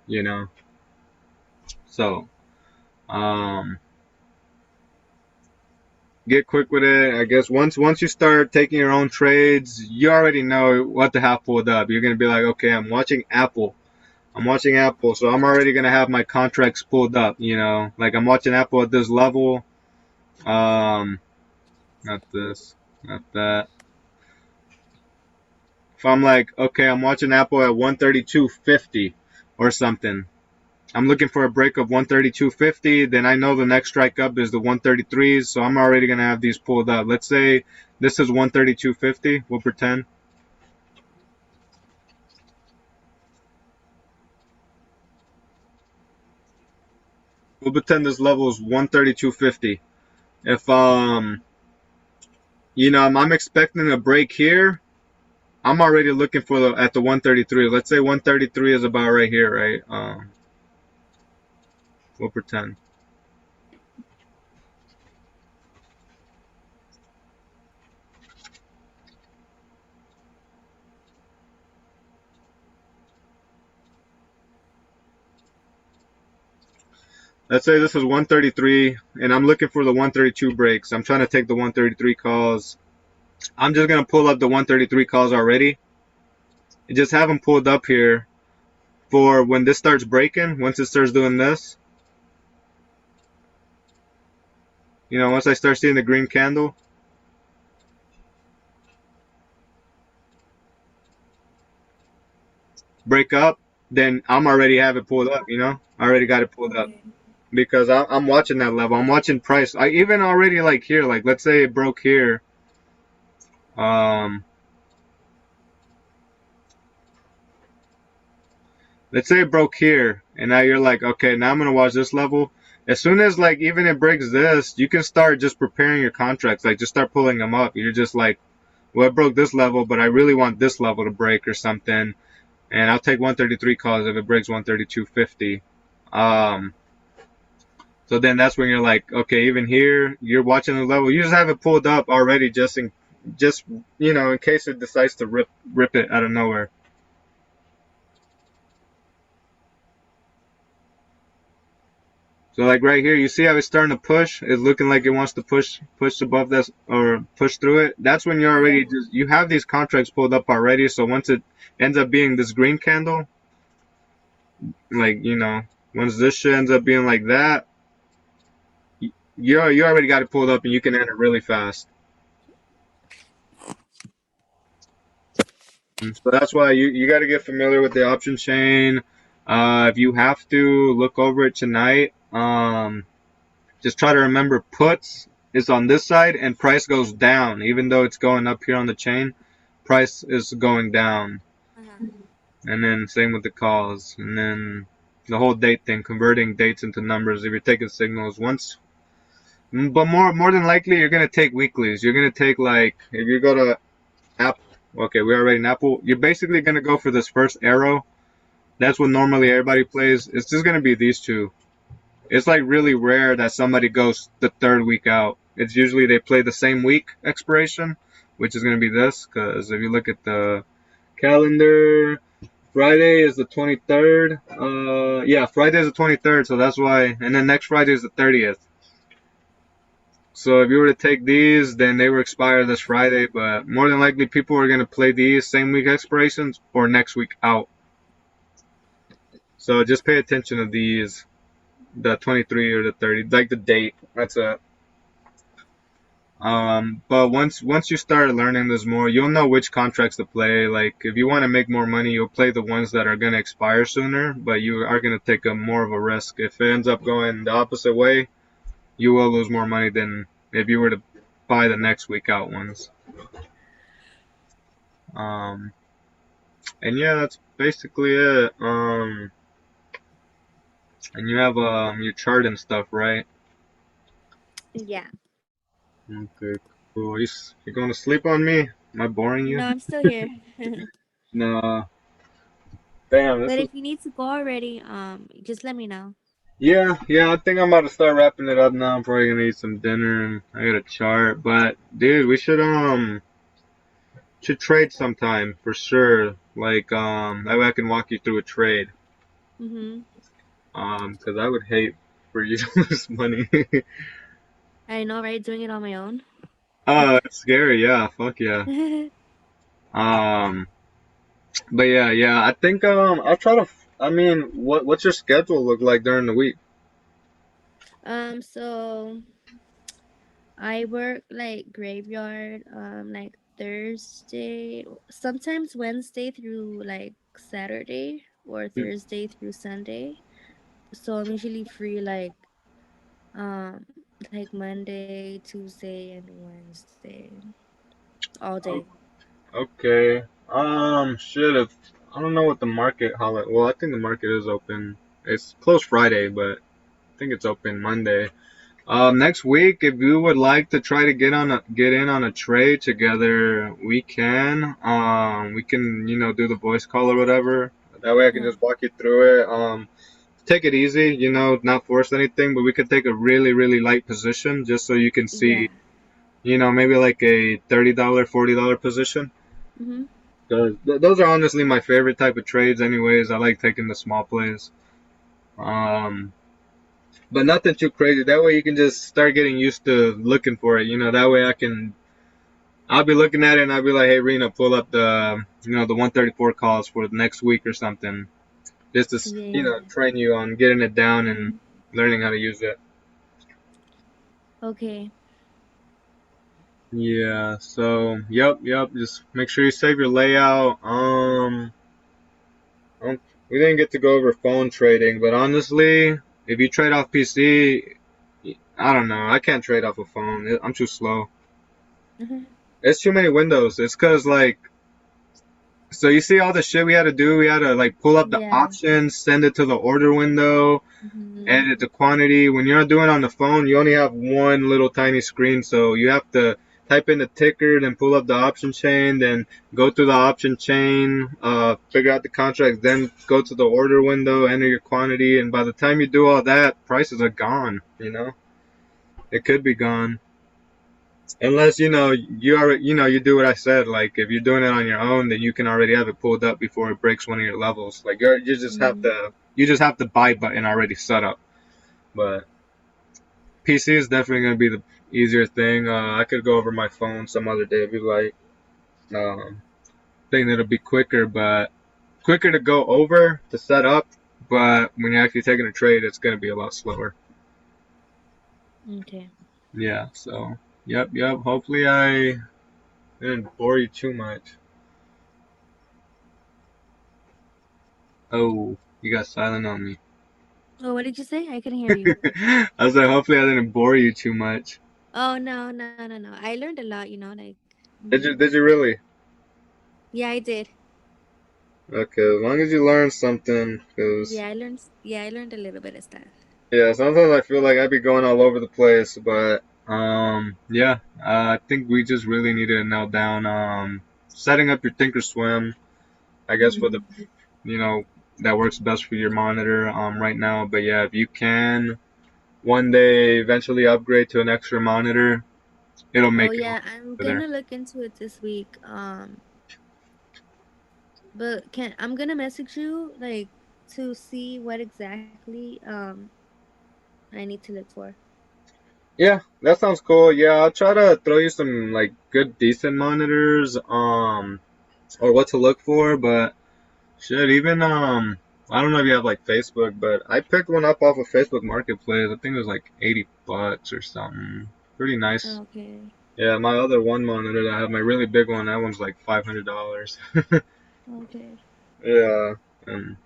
So um, get quick with it. I guess once you start taking your own trades, you already know what to have pulled up. You're gonna be like, okay, I'm watching Apple. I'm watching Apple, so I'm already gonna have my contracts pulled up. Like I'm watching Apple at this level. Um, Not this, not that. If I'm like, okay, I'm watching Apple at 132.50 or something. I'm looking for a break of 132.50, then I know the next strike up is the 133s, so I'm already going to have these pulled up. Let's say this is 132.50, we'll pretend. We'll pretend this level is 132.50. If I'm expecting a break here, I'm already looking for at the 133. Let's say 133 is about right here, right? We'll pretend. Let's say this is 133 and I'm looking for the 132 breaks. I'm trying to take the 133 calls. I'm just going to pull up the 133 calls already and just have them pulled up here for when this starts breaking. Once it starts doing this, once I start seeing the green candle break up, then I'm already have it pulled up. I already got it pulled up. Okay. because I'm watching that level. I'm watching price. I even already like here, like let's say it broke here. Um, let's say it broke here, and now you're like, okay, now I'm gonna watch this level. As soon as like even it breaks this, you can start just preparing your contracts. Like just start pulling them up. You're just like, well, it broke this level, but I really want this level to break or something, and I'll take 133 calls if it breaks 132.50. Um, so then that's when you're like, okay, even here, you're watching the level. You just have it pulled up already, just in case it decides to rip it out of nowhere. So like right here, you see how it's starting to push? It's looking like it wants to push above this or push through it. That's when you're already Yeah. just you have these contracts pulled up already. So once it ends up being this green candle, like once this shit ends up being like that, you already got it pulled up and you can end it really fast. So that's why you got to get familiar with the option chain. If you have to look over it tonight, just try to remember puts is on this side and price goes down. Even though it's going up here on the chain, price is going down. Uh-huh. And then same with the calls. And then the whole date thing, converting dates into numbers. If you're taking signals once, but more than likely you're gonna take weeklies. You're gonna take like if you go to Apple. Okay, we're already in Apple. You're basically gonna go for this first arrow. That's what normally everybody plays. It's just gonna be these two. It's like really rare that somebody goes the third week out. It's usually they play the same week expiration, which is gonna be this. Because if you look at the calendar, Friday is the 23rd. Yeah, Friday is the 23rd. So that's why. And then next Friday is the 30th. So if you were to take these, then they were expired this Friday. But more than likely, people are gonna play these same week expirations or next week out. So just pay attention to these, the 23 or the 30, like the date. That's it. But once you start learning this more, you'll know which contracts to play. Like if you want to make more money, you'll play the ones that are gonna expire sooner, but you are gonna take a more of a risk. If it ends up going the opposite way, you will lose more money than if you were to buy the next week out ones. Um, and yeah, that's basically it. And you have your chart and stuff, right? Yeah. Okay, cool. You going to sleep on me? Am I boring No, you? I'm still here. No. Damn, this But was. if you need to go already, just let me know. Yeah. I think I'm about to start wrapping it up now. I'm probably gonna eat some dinner and I got a chart. But dude, we should trade sometime for sure. Like that way I can walk you through a trade. Mm-hmm. 'Cause I would hate for you to lose money. I know, right? Doing it on my own. Oh, it's scary. Yeah, fuck yeah. Um, but yeah. I think I'll try to. I mean, what's your schedule look like during the week? So I work like graveyard, like Thursday, sometimes Wednesday through like Saturday or Thursday through Sunday. So I'm usually free like Monday, Tuesday, and Wednesday all day. Okay. Shit. If I don't know what the market holiday. Well, I think the market is open. It's closed Friday, but I think it's open Monday. Next week, if you would like to try to get in on a trade together, we can. We can do the voice call or whatever. That way, I can Uh-huh. just walk you through it. Take it easy. Not force anything, but we could take a really really light position just so you can Yeah. see. Maybe like a $30, $40 position. Mm-hmm. Those are honestly my favorite type of trades, anyways. I like taking the small plays. Um, but nothing too crazy. That way you can just start getting used to looking for it. That way I'll be looking at it and I'll be like, hey, Rena, pull up the 134 calls for the next week or something. Just to, Yeah. train you on getting it down and Mm-hmm. learning how to use it. Okay. Yeah, so, yep. Just make sure you save your layout. Um, we didn't get to go over phone trading, but honestly, if you trade off PC, I don't know. I can't trade off a phone. I'm too slow. Mm-hmm. It's too many windows. It's cause like, so you see all the shit we had to do. We had to like pull up the Yeah. options, send it to the order window, Mm-hmm. edit the quantity. When you're doing it on the phone, you only have one little tiny screen, so you have to type in the ticker, then pull up the option chain, then go through the option chain, figure out the contract, then go to the order window, enter your quantity, and by the time you do all that, prices are gone. It could be gone. Unless you already you do what I said. Like if you're doing it on your own, then you can already have it pulled up before it breaks one of your levels. Like Mm-hmm. you just have the buy button already set up. But PC is definitely gonna be the easier thing. I could go over my phone some other day if you like. Think that'll be quicker, but quicker to go over to set up. But when you're actually taking a trade, it's gonna be a lot slower. Okay. Yeah. So yep, yep. Hopefully I didn't bore you too much. Oh, you got silent on me. Oh, what did you say? I couldn't hear you. I was like, hopefully I didn't bore you too much. Oh no, no, no, no. I learned a lot, like. Did Mm-hmm. you? Did you really? Yeah, I did. Okay, as long as you learned something, because Yeah, I learned a little bit of stuff. yeah, sometimes I feel like I'd be going all over the place, but yeah, I think we just really need to nail down setting up your Thinkorswim. I guess for the Mm-hmm. you know that works best for your monitor right now. But yeah, if you can one day eventually upgrade to an extra monitor, it'll Oh make it a lot yeah, I'm better. gonna look into it this week. But can I'm gonna message you like to see what exactly I need to look for. Yeah, that sounds cool. Yeah, I'll try to throw you some like good decent monitors or what to look for, but shit, even I don't know if you have like Facebook, but I picked one up off of Facebook Marketplace. I think it was like $80 or something. Pretty nice. Okay. Yeah, my other one monitor that I have, my really big one, that one's like $500. Okay. Yeah, and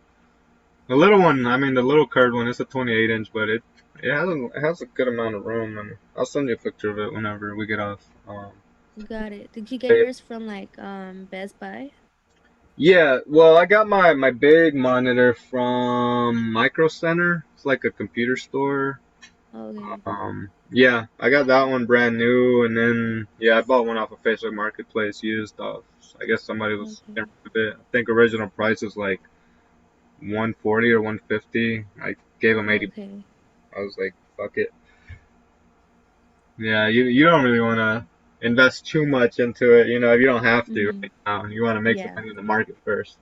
the little one, I mean the little curved one, it's a 28 inch, but it has a good amount of room, and I'll send you a picture of it whenever we get off. Got it. Did you get yours from like Best Buy? Yeah, well, I got my big monitor from Micro Center. It's like a computer store. Okay. Yeah, I got that one brand new, and then yeah, I bought one off of Facebook Marketplace used. I guess somebody was Okay. getting rid of it. I think original price is like 140 or 150. I gave them 80. Okay. I was like, fuck it. Yeah, you don't really want to invest too much into it, if you don't have to Mm-hmm. right now. You want to make the Yeah. money in the market first.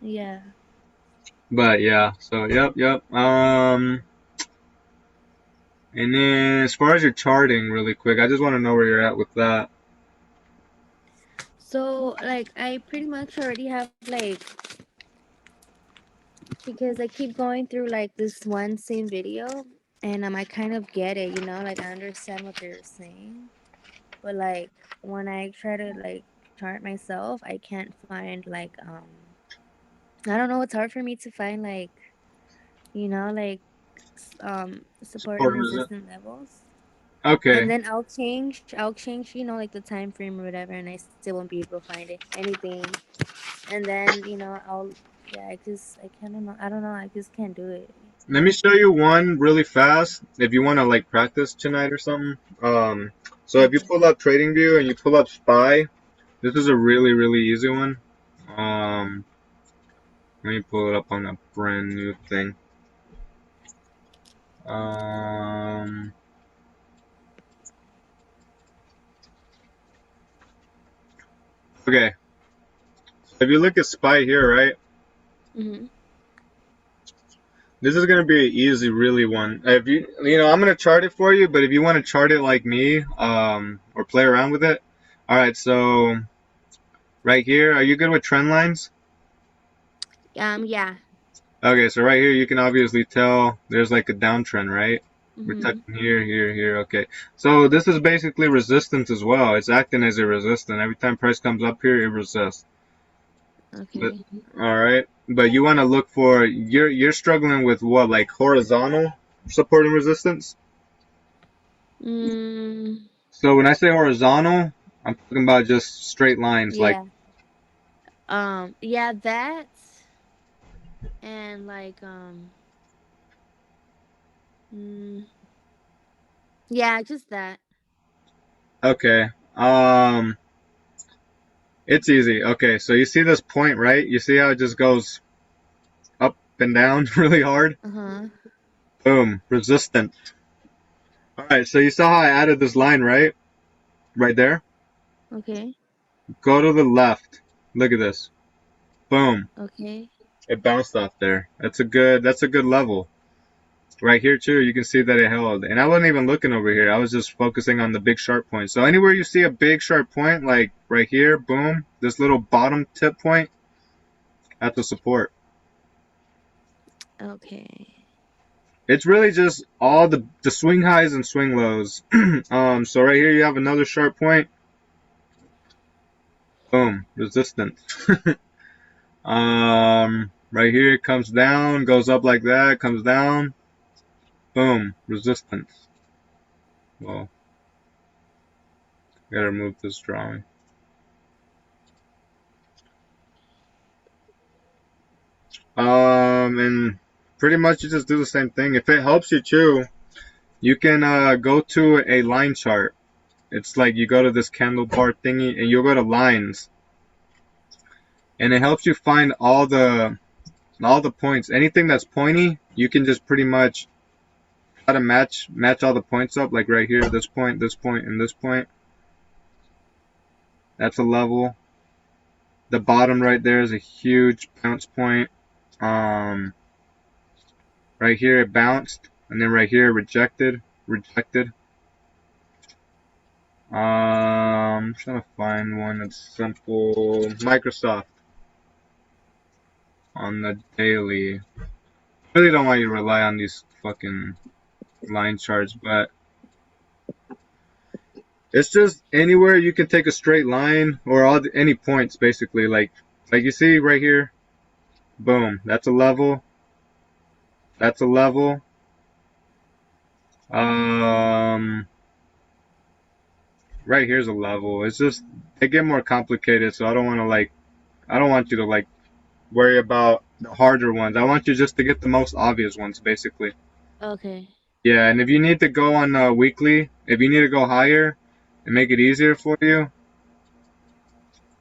Yeah. But yeah, so yep, yep. And then as far as your charting, really quick, I just want to know where you're at with that. So like I pretty much already have like because I keep going through like this one same video and I kind of get it, like I understand what they're saying. But like when I try to like chart myself, I can't find like I don't know, it's hard for me to find like, like support and Support resist. resistant levels. And Okay. then I'll change, like the time frame or whatever and I still won't be able to find anything. And then, yeah, I don't know, I just can't do it. Let me show you one really fast if you want to like practice tonight or something. So if you Okay. pull up TradingView and you pull up SPY, this is a really, really easy one. Um, Let me pull it up on a brand new thing. Um, okay. So if you look at SPY here, right? Mm-hmm. This is gonna be an easy, really one. If I'm gonna chart it for you, but if you want to chart it like me, or play around with it, all right. So right here, are you good with trend lines? Yeah. Okay, so right here, you can obviously tell there's like a downtrend, right? We're Mm-hmm. touching here, here, here. Okay, so this is basically resistance as well. It's acting as a resistance. Every time price comes up here, it resists. But, Okay. all right. but you want to look for you're struggling with what, like horizontal support and resistance. Mm, So when I say horizontal, I'm talking about just straight lines, like yeah. Yeah, that and like mm, yeah, just that. okay. It's easy. Okay, so you see this point, right? You see how it just goes up and down really hard? Uh-huh. Boom, resistant. All right, so you saw how I added this line, right? Right there. Okay. Go to the left. Look at this. Boom. Okay. It bounced off there. That's a good level. Right here too, you can see that it held. And I wasn't even looking over here. I was just focusing on the big sharp point. So anywhere you see a big sharp point, like right here, boom, this little bottom tip point, that's a support. Okay. It's really just all the swing highs and swing lows. So right here you have another sharp point. Boom, resistance. Right here it comes down, goes up like that, comes down. Boom, resistance. Well, gotta remove this drawing. And pretty much you just do the same thing. If it helps you too, you can go to a line chart. It's like you go to this candle bar thingy and you'll go to lines, and it helps you find all the points. Anything that's pointy, you can just pretty much try to match all the points up. Like right here, this point, and this point. That's a level. The bottom right there is a huge bounce point. Um, right here it bounced, and then right here rejected, rejected. I'm trying to find one that's simple. Microsoft on the daily. I really don't want you to rely on these fucking line charts, but it's just anywhere you can take a straight line or any points basically. Like you see right here, boom. That's a level. That's a level. Um, right here's a level. It's just they get more complicated, so I don't want you to like worry about the harder ones. I want you just to get the most obvious ones, basically. Okay. Yeah, and if you need to go on weekly, if you need to go higher and make it easier for you,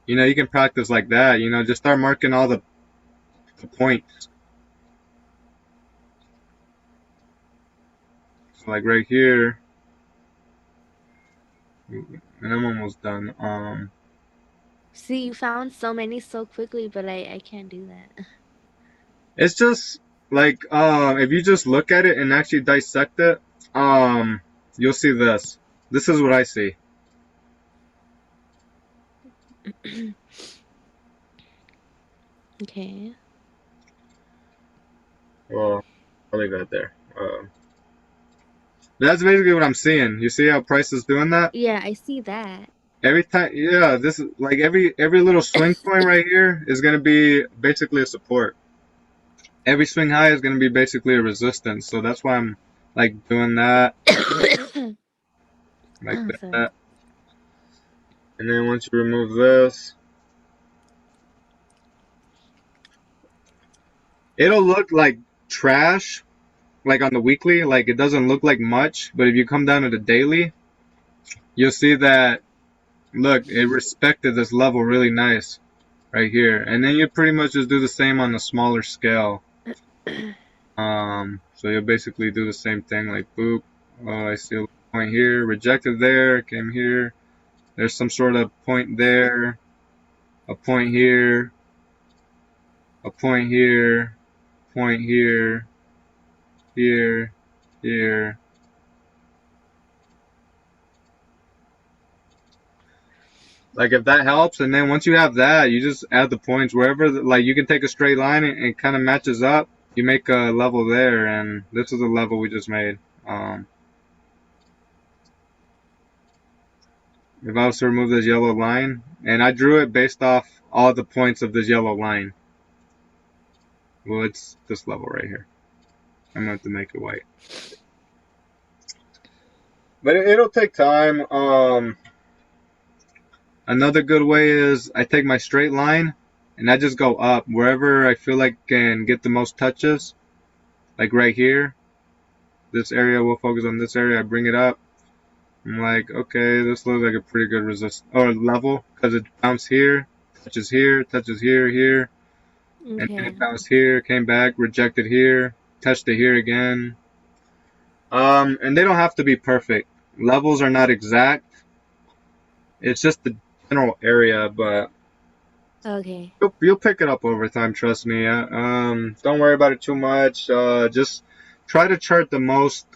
you can practice like that. Just start marking all the points. So like right here, and I'm almost done. See, you found so many so quickly, but I can't do that. It's just like if you just look at it and actually dissect it, you'll see this. This is what I see. Okay. Well, I'll leave that there. That's basically what I'm seeing. You see how price is doing that? Yeah, I see that. Every time, yeah, this is like every little swing point right here is gonna be basically a support. Every swing high is gonna be basically a resistance. So that's why I'm like doing that, like Sorry. that. And then once you remove this, it'll look like trash, like on the weekly, like it doesn't look like much. But if you come down to the daily, you'll see that look, it respected this level really nice right here. And then you pretty much just do the same on a smaller scale. So you'll basically do the same thing, like boop. Oh, I see a point here, rejected there, came here. There's some sort of point there, a point here, a point here, point here, here, here. Like if that helps, and then once you have that, you just add the points wherever. Like you can take a straight line and it kind of matches up. You make a level there, and this is the level we just made. Um, if I was to remove this yellow line, and I drew it based off all the points of this yellow line. Well, it's this level right here. I'm going to make it white. But it'll take time. Another good way is I take my straight line and I just go up wherever I feel like can get the most touches. Like right here, this area, we'll focus on this area. I bring it up. I'm like, okay, this looks like a pretty good resist or level because it bounced here, touches here, here, and then Okay. it bounced here, came back, rejected here, touched it here again. And they don't have to be perfect. Levels are not exact. It's just the general area, but Okay. you'll pick it up over time. Trust me. Don't worry about it too much. Just try to chart the most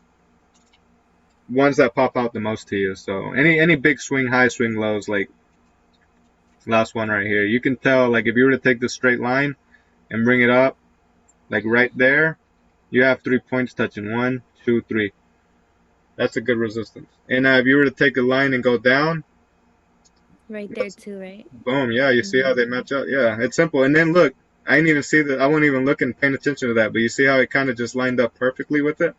ones that pop out the most to you. So any big swing high, swing lows, like last one right here, you can tell. Like if you were to take this straight line and bring it up, like right there, you have 3 points touching. One, two, three. That's a good resistance. And if you were to take a line and go down, Right there too, right? boom, yeah, you see how Mhm. they match up? Yeah, it's simple. And then look, I didn't even see that. I wasn't even looking, paying attention to that. But you see how it kind of just lined up perfectly with it?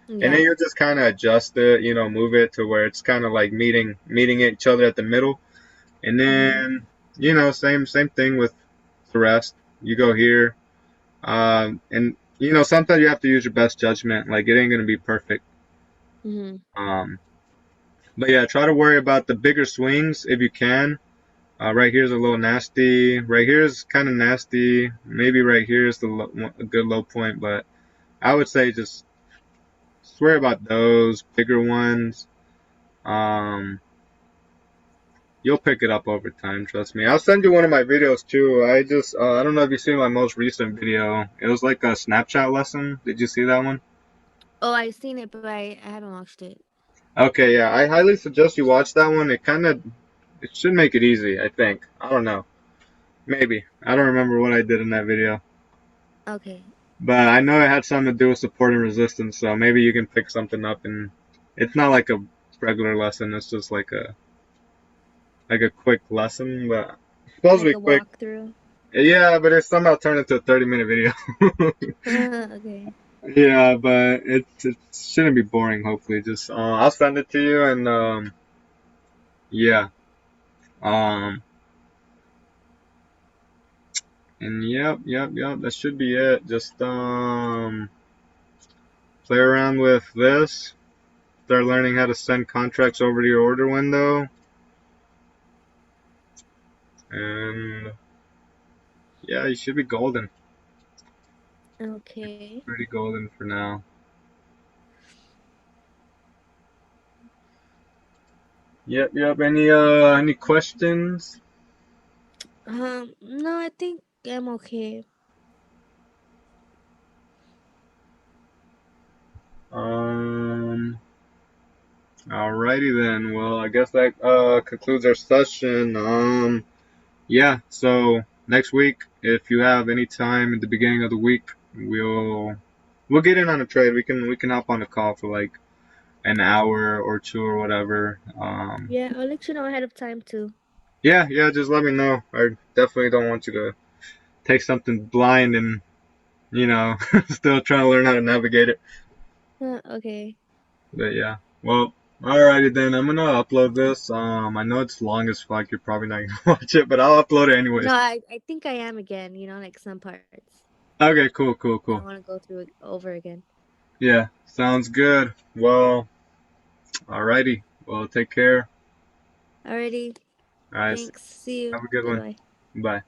And then Yeah. you just kind of adjust it, move it to where it's kind of like meeting each other at the middle. And Mhm. then, same thing with the rest. You go here, and sometimes you have to use your best judgment. Like it ain't gonna be perfect. Mhm. Um, but yeah, try to worry about the bigger swings if you can. Right here's a little nasty. Right here is kind of nasty. Maybe right here is a good low point, but I would say just swear about those bigger ones. Um, you'll pick it up over time. Trust me. I'll send you one of my videos too. I don't know if you seen my most recent video. It was like a Snapchat lesson. Did you see that one? Oh, I seen it, but I haven't watched it. Okay, yeah. I highly suggest you watch that one. It should make it easy. I think. I don't know. Maybe. I don't remember what I did in that video. Okay. But I know it had something to do with support and resistance, so maybe you can pick something up and it's not like a regular lesson, it's just like a quick lesson, but it's supposed to Like be a quick. walkthrough. Yeah, but it somehow turned into a 30-minute video. Okay. Yeah, but it shouldn't be boring, hopefully. Just I'll send it to you and yeah. Um and yep, that should be it. Just play around with this. Start learning how to send contracts over to your order window. And yeah, you should be golden. Okay. Pretty golden for now. Yep. Any questions? No, I think I'm okay. Um, Alrighty then. Well, I guess that concludes our session. Yeah. So next week, if you have any time at the beginning of the week, we'll get in on a trade. We can hop on a call for like an hour or two or whatever. Yeah, I'll let you know ahead of time too. Yeah. Just let me know. I definitely don't want you to take something blind and still trying to learn how to navigate it. Okay. But yeah. Well, alrighty then. I'm gonna upload this. I know it's long as fuck. You're probably not gonna watch it, but I'll upload it No, anyways. I think I am again, like some parts. Okay, cool. I don't want to go through it over again. Yeah, sounds good. Well, alrighty. Well, take care. Alrighty. Alright, Thanks. See you. have a good one. Goodbye. Bye.